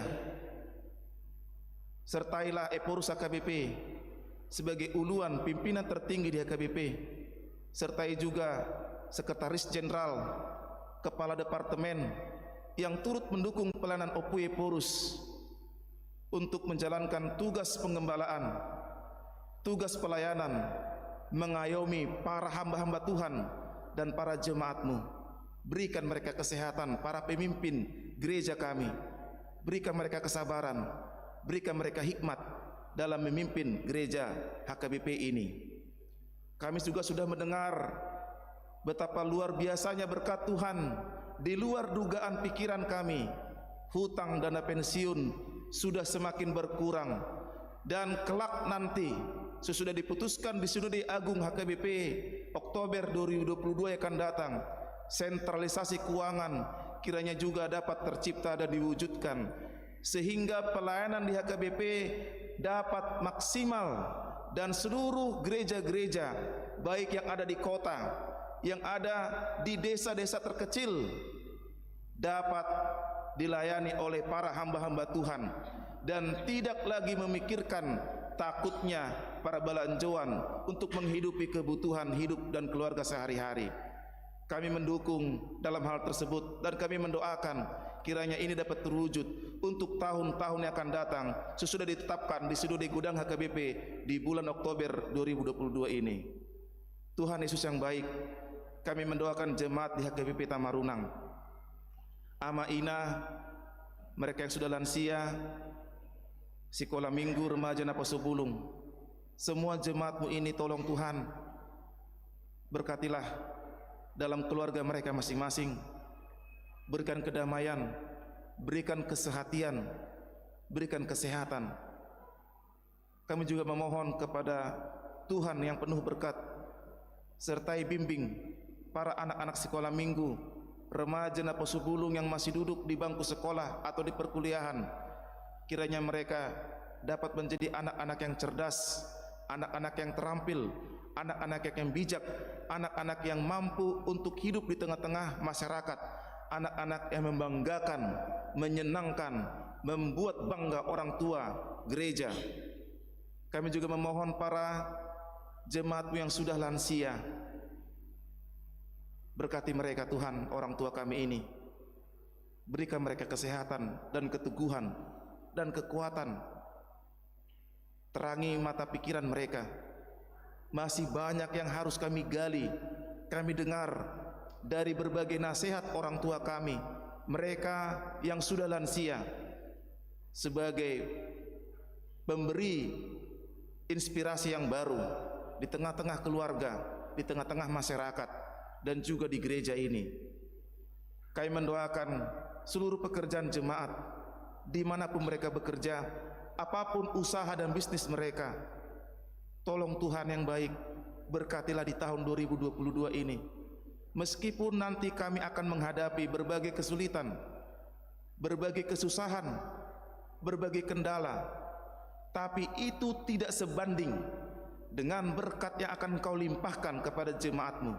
Sertailah Eporus HKBP sebagai uluan pimpinan tertinggi di HKBP. Sertai juga Sekretaris Jenderal, Kepala Departemen yang turut mendukung pelayanan Opung Eporus untuk menjalankan tugas pengembalaan, tugas pelayanan, mengayomi para hamba-hamba Tuhan dan para jemaat-Mu. Berikan mereka kesehatan, para pemimpin gereja kami. Berikan mereka kesabaran, berikan mereka hikmat dalam memimpin gereja HKBP ini. Kami juga sudah mendengar betapa luar biasanya berkat Tuhan di luar dugaan pikiran kami. Hutang dana pensiun sudah semakin berkurang, dan kelak nanti sesudah diputuskan di Sinode Agung HKBP Oktober 2022 yang akan datang, sentralisasi keuangan kiranya juga dapat tercipta dan diwujudkan, sehingga pelayanan di HKBP dapat maksimal dan seluruh gereja-gereja baik yang ada di kota, yang ada di desa-desa terkecil dapat dilayani oleh para hamba-hamba Tuhan dan tidak lagi memikirkan takutnya para belanjawan untuk menghidupi kebutuhan hidup dan keluarga sehari-hari. Kami mendukung dalam hal tersebut dan kami mendoakan kiranya ini dapat terwujud untuk tahun-tahun yang akan datang sesudah ditetapkan di Sinode Gudang HKBP di bulan Oktober 2022 ini. Tuhan Yesus yang baik, kami mendoakan jemaat di HKBP Tamarunang, Ama Ina, mereka yang sudah lansia, sekolah minggu, remaja, Napaso Bulung, semua jemaat-Mu ini tolong Tuhan, berkatilah dalam keluarga mereka masing-masing, berikan kedamaian, berikan kesehatan, berikan kesehatan. Kami juga memohon kepada Tuhan yang penuh berkat, sertai bimbing para anak-anak sekolah minggu, remaja Napaso Bulung yang masih duduk di bangku sekolah atau di perkuliahan. Kiranya mereka dapat menjadi anak-anak yang cerdas, anak-anak yang terampil, anak-anak yang bijak, anak-anak yang mampu untuk hidup di tengah-tengah masyarakat, anak-anak yang membanggakan, menyenangkan, membuat bangga orang tua gereja. Kami juga memohon para jemaat-Mu yang sudah lansia, berkati mereka Tuhan, orang tua kami ini, berikan mereka kesehatan dan keteguhan dan kekuatan, terangi mata pikiran mereka. Masih banyak yang harus kami gali, kami dengar dari berbagai nasihat orang tua kami, mereka yang sudah lansia, sebagai pemberi inspirasi yang baru di tengah-tengah keluarga, di tengah-tengah masyarakat, dan juga di gereja ini. Kami mendoakan seluruh pekerjaan jemaat dimanapun mereka bekerja, apapun usaha dan bisnis mereka. Tolong Tuhan yang baik, berkatilah di tahun 2022 ini. Meskipun nanti kami akan menghadapi berbagai kesulitan, berbagai kesusahan, berbagai kendala, tapi itu tidak sebanding dengan berkat yang akan Kau limpahkan kepada jemaat-Mu.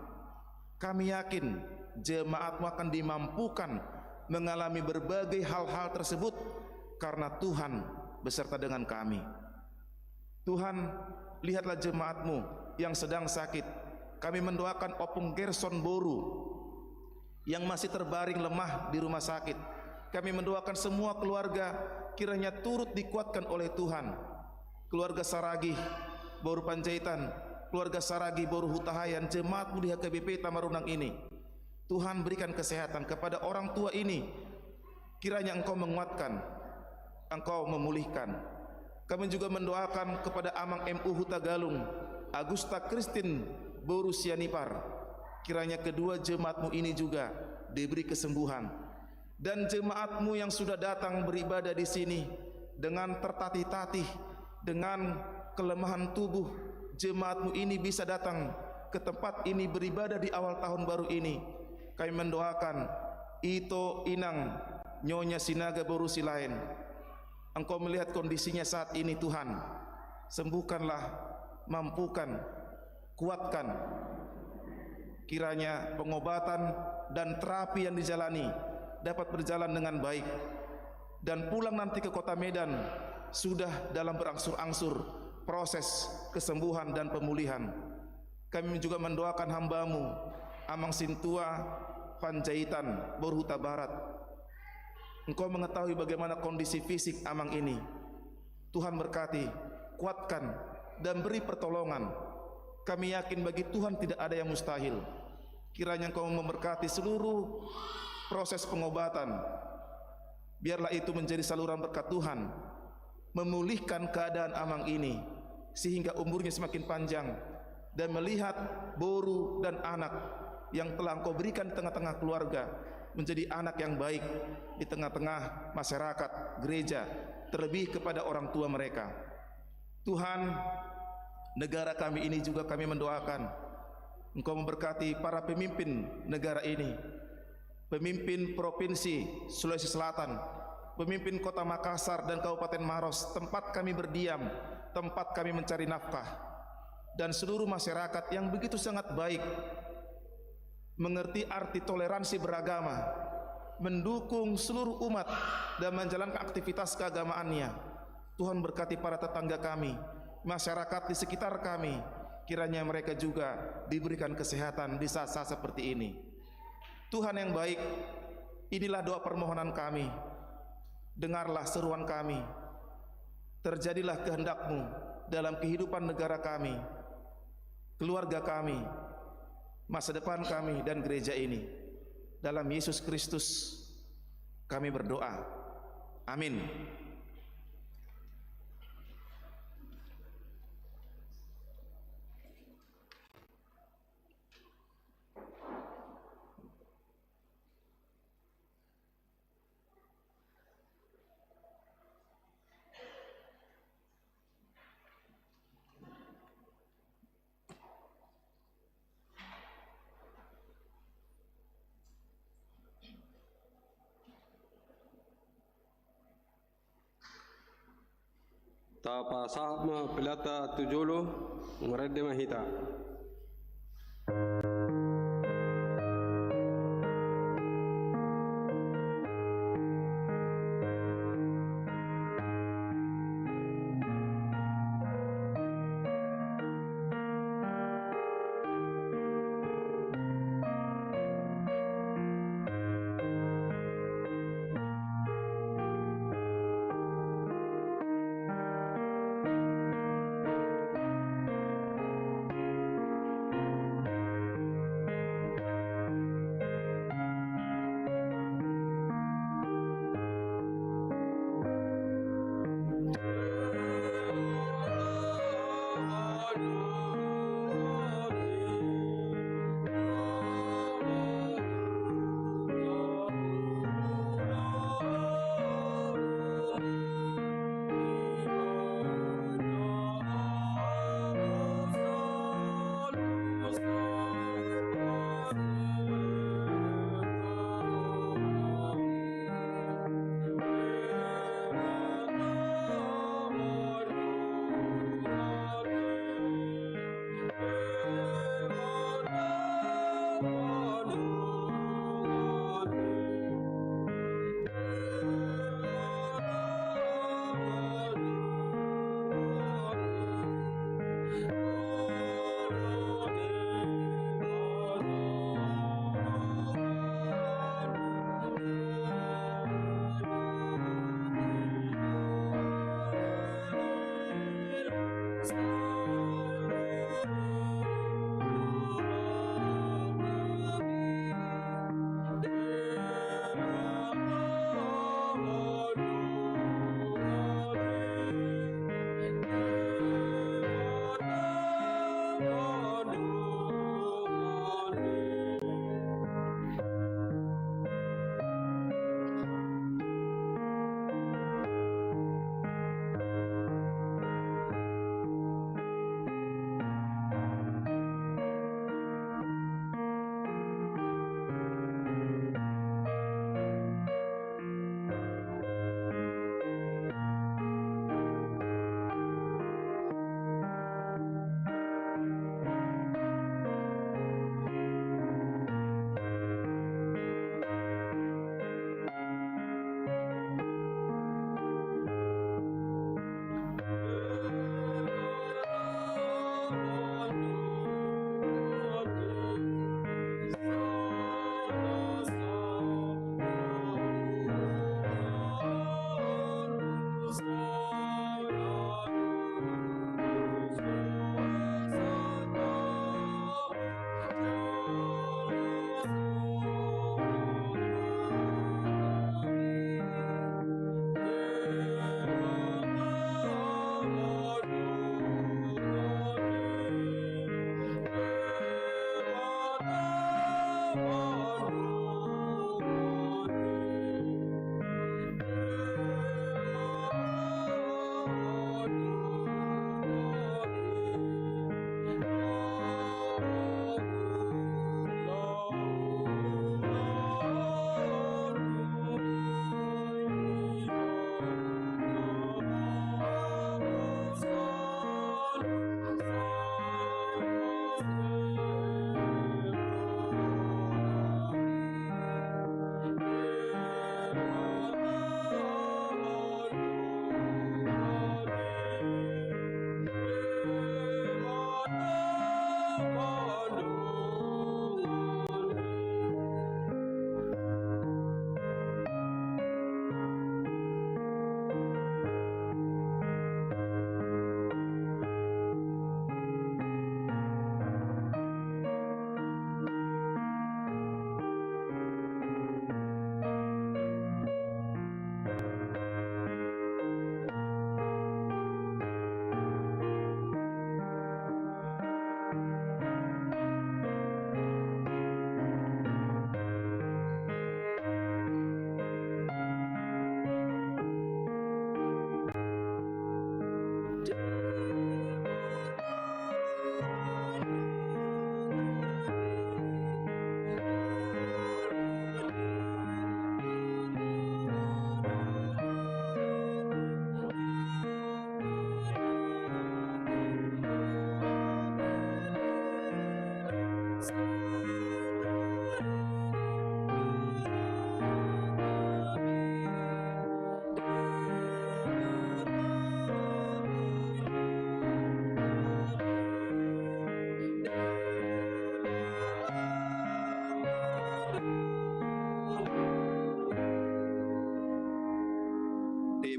Kami yakin jemaat-Mu akan dimampukan mengalami berbagai hal-hal tersebut karena Tuhan beserta dengan kami. Tuhan, lihatlah jemaat-Mu yang sedang sakit. Kami mendoakan Opung Gerson Boru yang masih terbaring lemah di rumah sakit. Kami mendoakan semua keluarga kiranya turut dikuatkan oleh Tuhan. Keluarga Saragih Boru Panjaitan, keluarga Saragi Boru Hutahayan, jemaat-Mu di HKBP Tamarunang ini, Tuhan berikan kesehatan kepada orang tua ini. Kiranya Engkau menguatkan, Engkau memulihkan. Kami juga mendoakan kepada Amang MU Hutagalung, Agusta Kristin Boru Sianipar. Kiranya kedua jemaat-Mu ini juga diberi kesembuhan. Dan jemaat-Mu yang sudah datang beribadah di sini dengan tertatih-tatih, dengan kelemahan tubuh, jemaat-Mu ini bisa datang ke tempat ini beribadah di awal tahun baru ini. Kami mendoakan Ito Inang Nyonya Sinaga Boru Silain, Engkau melihat kondisinya saat ini Tuhan, sembuhkanlah, mampukan, kuatkan. Kiranya pengobatan dan terapi yang dijalani dapat berjalan dengan baik, dan pulang nanti ke kota Medan sudah dalam berangsur-angsur proses kesembuhan dan pemulihan. Kami juga mendoakan hamba-Mu Amang Sintua Panjaitan Boru Huta Barat. Engkau mengetahui bagaimana kondisi fisik Amang ini. Tuhan berkati, kuatkan, dan beri pertolongan. Kami yakin bagi Tuhan tidak ada yang mustahil. Kiranya Engkau memberkati seluruh proses pengobatan. Biarlah itu menjadi saluran berkat Tuhan, memulihkan keadaan Amang ini sehingga umurnya semakin panjang, dan melihat Boru dan anak yang telah Engkau berikan di tengah-tengah keluarga menjadi anak yang baik di tengah-tengah masyarakat, gereja, terlebih kepada orang tua mereka. Tuhan, negara kami ini juga kami mendoakan Engkau memberkati para pemimpin negara ini, pemimpin Provinsi Sulawesi Selatan, pemimpin Kota Makassar dan Kabupaten Maros tempat kami berdiam, tempat kami mencari nafkah, dan seluruh masyarakat yang begitu sangat baik, mengerti arti toleransi beragama, mendukung seluruh umat dan menjalankan aktivitas keagamaannya. Tuhan berkati para tetangga kami, masyarakat di sekitar kami, kiranya mereka juga diberikan kesehatan di saat-saat seperti ini. Tuhan yang baik, inilah doa permohonan kami. Dengarlah seruan kami. Terjadilah kehendak-Mu dalam kehidupan negara kami, keluarga kami, masa depan kami, dan gereja ini. Dalam Yesus Kristus kami berdoa. Amin. Tapa sahma pilata tujolo merede mahita.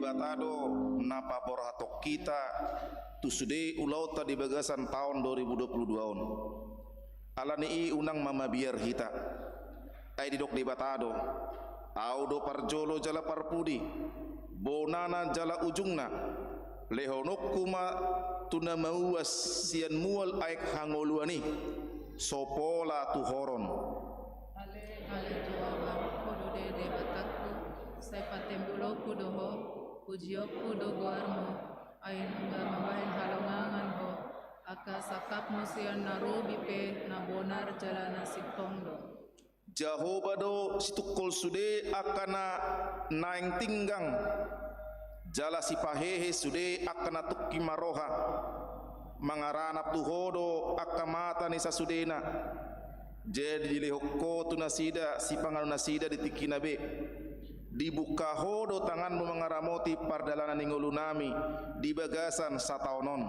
batado napa borhatok kita tu sude ulau ta di bagasan tahun 2022 on. Alani i unang mama biar hita. Ai didok di batado. Au do parjolo jala parpudi. Bonana jala ujungna. Lehonok kuma tuna mauas sian mual aik hangoluani. Sopola tu horon. Ale tuawa kudu de bataku. Sai patembuloku doho. Pujioku do guarmo. Ain nga mabahin halongangan ho. Aka sakapmo sian narubi pe na bonar jalana sitongdo. Jehovah do situkol sude akana naing tinggang jala sipahehe sude akana tukki maroha mangaranap tuhodo akamata ni sasudena jadi lehokko tu nasida si panganu nasida ditikina be dibuka hodo tanganmu mengaramoti pardalanan ningolunami di bagasan sataonon.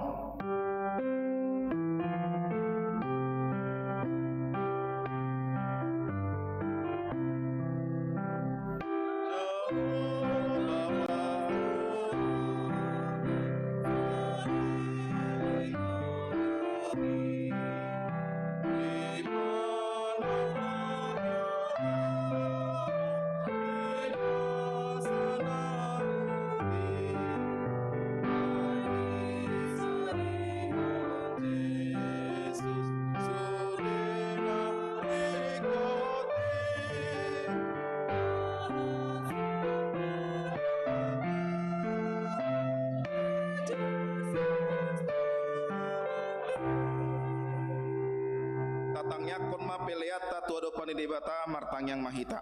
Tatangnya konma peleata tuado pani debata martang yang mahita.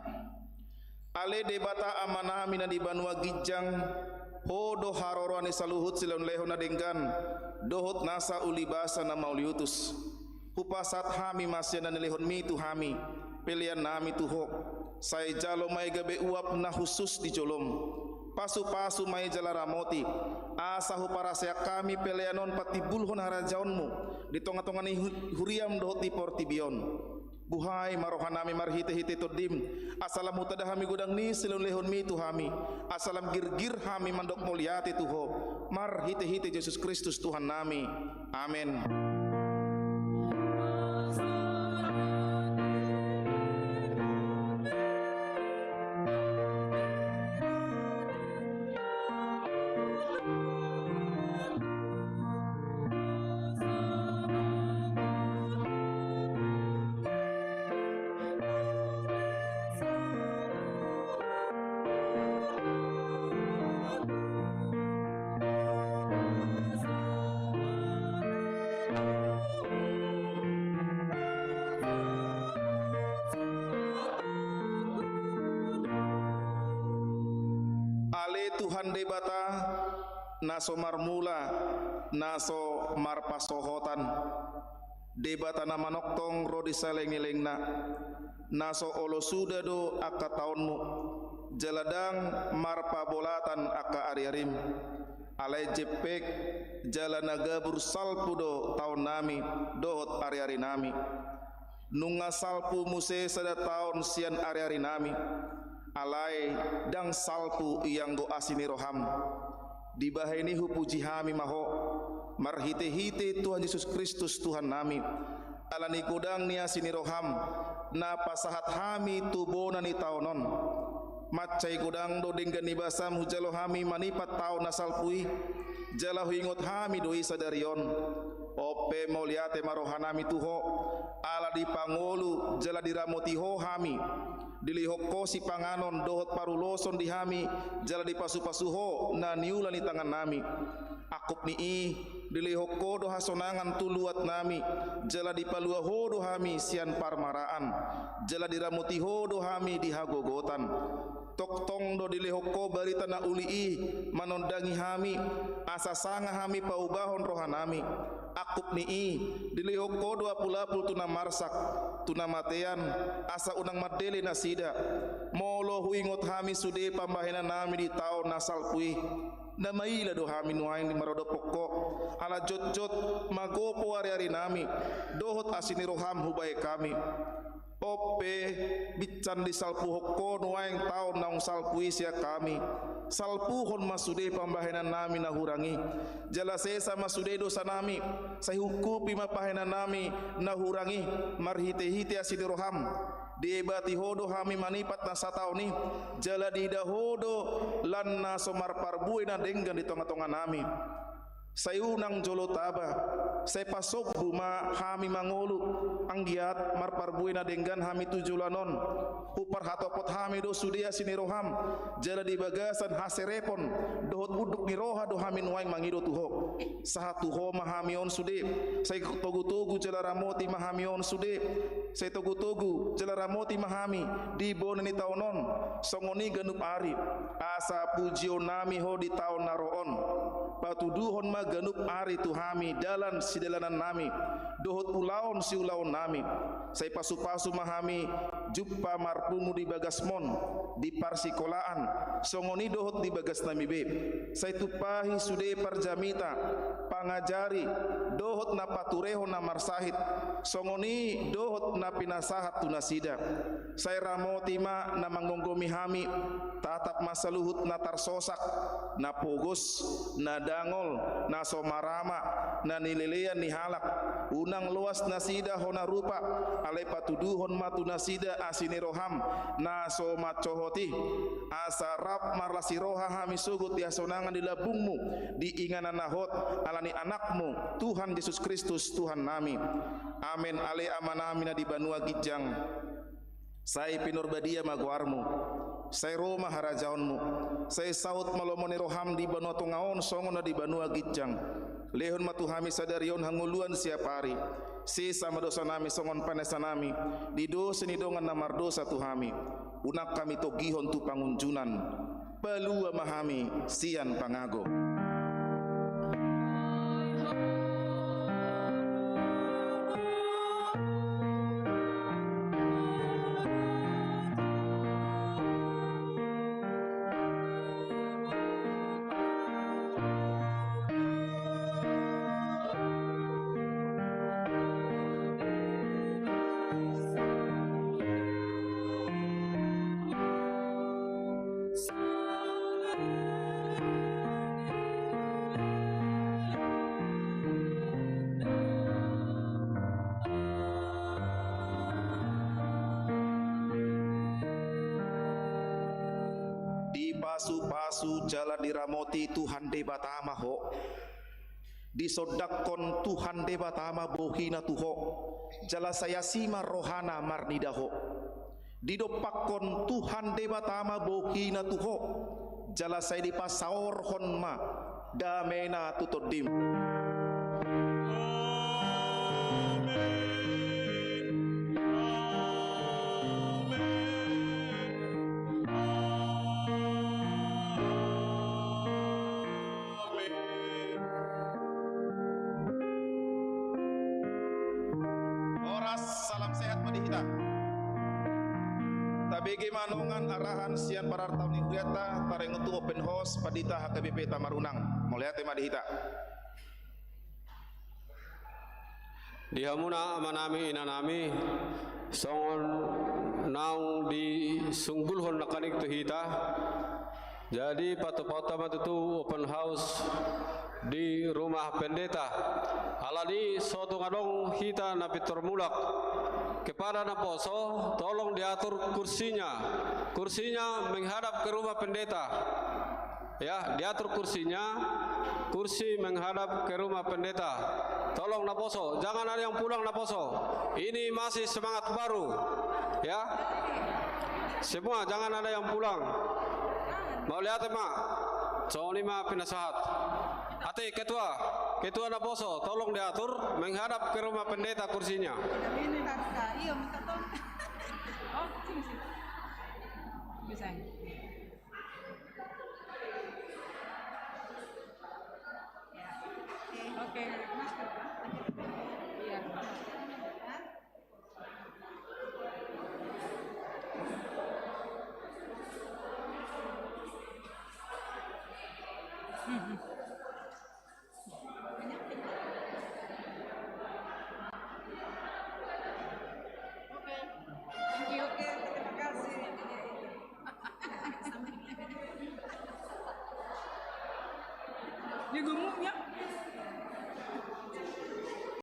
Ale debata amanah mina di banua gijang hodo harorani saluhut silon lehona denggan dohot nasa ulibasa na mauliutus. Hupasat hami masyana nilehon mi tu hami pelian nami tuho. Saya jalo mai gabe uap na khusus di jolom. Pasu-pasu mai jala ramoti asa huparasya kami peleanon patibulhon harajaonmu di tonga-tonga ni huriam dohoti portibion buhai marohanami marhite-hite todim asalam mutadahami gudang ni silon lehon mi tuhami asalam girgir hami mandok mulyati tuho marhite-hite Yesus Kristus Tuhan nami amin. Tuhan debata naso marmula naso marpasohotan debata nama noktong rodi saleng-elengna naso olo suda do aka taunmu jaladang marpabolatan aka ariarim alai jepek jalanaga bursalpu do taun nami dohot ari-ari nami nunga salpu muse sada taun sian ari-ari nami alai dang salpu yang go asini roham dibahini hupuji hami maho marhite-hite Tuhan Yesus Kristus Tuhan nami alani kudang ni asini roham na pasahat hami tubona ni taonon macai kudang do dinggan ni basam hujalo hami manipat taon nasalpui jala huingot hami doi sadarion ope moliate marohanami tuho ala di pangolu jala diramoti ho hami dilihoko si panganon dohot paruloson di hami jala di pasu-pasuho na niula ni tangan nami akup ni i dilihoko do hasonangan tuluat nami jala di palua ho do hami sian parmaraan jala diramuti ho do hami di hagogotan toktong do dilihoko barita na uli i manondangi hami asa sanga hami paubahon rohanami akup ni i dilihoko do apulapul tuna marsak tuna matean asa unang madele nasida molo huingot hami sude pambahina nami di taon nasal kui namaila do hami nuain di marodo pokok ala jot-jot magopo ari-ari nami dohot asini roham hubai kami Ope bican di salpuhok kono waeng taon naung salpui sia kami salpuhon masude pambahenan nami nahurangi jala sesa masude dosa nami saya hukupi mapahenan nami nahurangi marhite-hite asidi roham diebati hodo hami manipat na satauni jala dida hodo lan na somar parbui na denggan di tonga-tonga nami sayunang jolo taba saya pasok buma hami mangolu anggiat marparbui na denggan hami tujulanon upar hatopot hami do sudia sini roham jala di bagasan haserepon dohot buduk ni roha do hami nuaing mangido tuho sahatu ho mahami on sude saya togu-togu jala ramoti mahami on sude saya togu-togu jala ramoti mahami di boneni taunon songoni ganup ari asa pujio nami ho di taun naroon patuduhon ma ganup ari tuhami dalan si dalanan nami dohot ulaon si ulaon nami saya pasu-pasu mahami juppa marpumu di bagasmon di parsikolaan songoni dohot di bagas nami beb saya tupahi sude parjamita pangajari dohot na patureho na marsahit songoni dohot na pinasahat tunasida saya ramoti ma na manggonggomi hami tatap masaluhut na tarsosak na pogos na dangol na somarama na nilelean ni halak unang luas nasida hona rupa alai patuduhon matu nasida asini roham na somat cohoti asarap marlasi roha hami sugut ya sonangan di labungmu di inganan nahot alani anakmu Tuhan Yesus Kristus Tuhan nami amin alai amanamina di Banua Gijang saya pinurbadia maguarmu saya Roma harajaonmu saya saut malomoni roham di Banua Tungaon songona di Banua Gijang lehon matu hami sadarion hanguluan siap hari sisa madosa nami songon panesa nami di dosa ni dongan namar dosa tuhami unak kami togihon tu pangunjunan palua mahami sian pangago pasu-pasu jala diramoti Tuhan debatama ho disodakon Tuhan debatama bohina tuho jala saya sima rohana marnidaho didopakon Tuhan debatama bohina tuho jala saya dipasaor honma damena tutodim salam sehat madihita tabege manongan arahan sian parartau ni huriata tareng untuk open house padita HKBP Tamarunang muliate madihita dihamuna manami inanami songon naung di sunggulhon nakanik tuhita jadi patu-patu matutu open house di rumah pendeta alani soto ngadong hita na Peter Mulak kepada na poso tolong diatur kursinya menghadap ke rumah pendeta ya diatur kursi menghadap ke rumah pendeta tolong na poso jangan ada yang pulang na poso ini masih semangat baru ya semua jangan ada yang pulang mau lihat mak soal lima penasehat hati ketua na poso tolong diatur menghadap ke rumah pendeta kursinya Iya, minta tolong. Oh, sini. Bisa. Oke, masker. Iya. Hmm.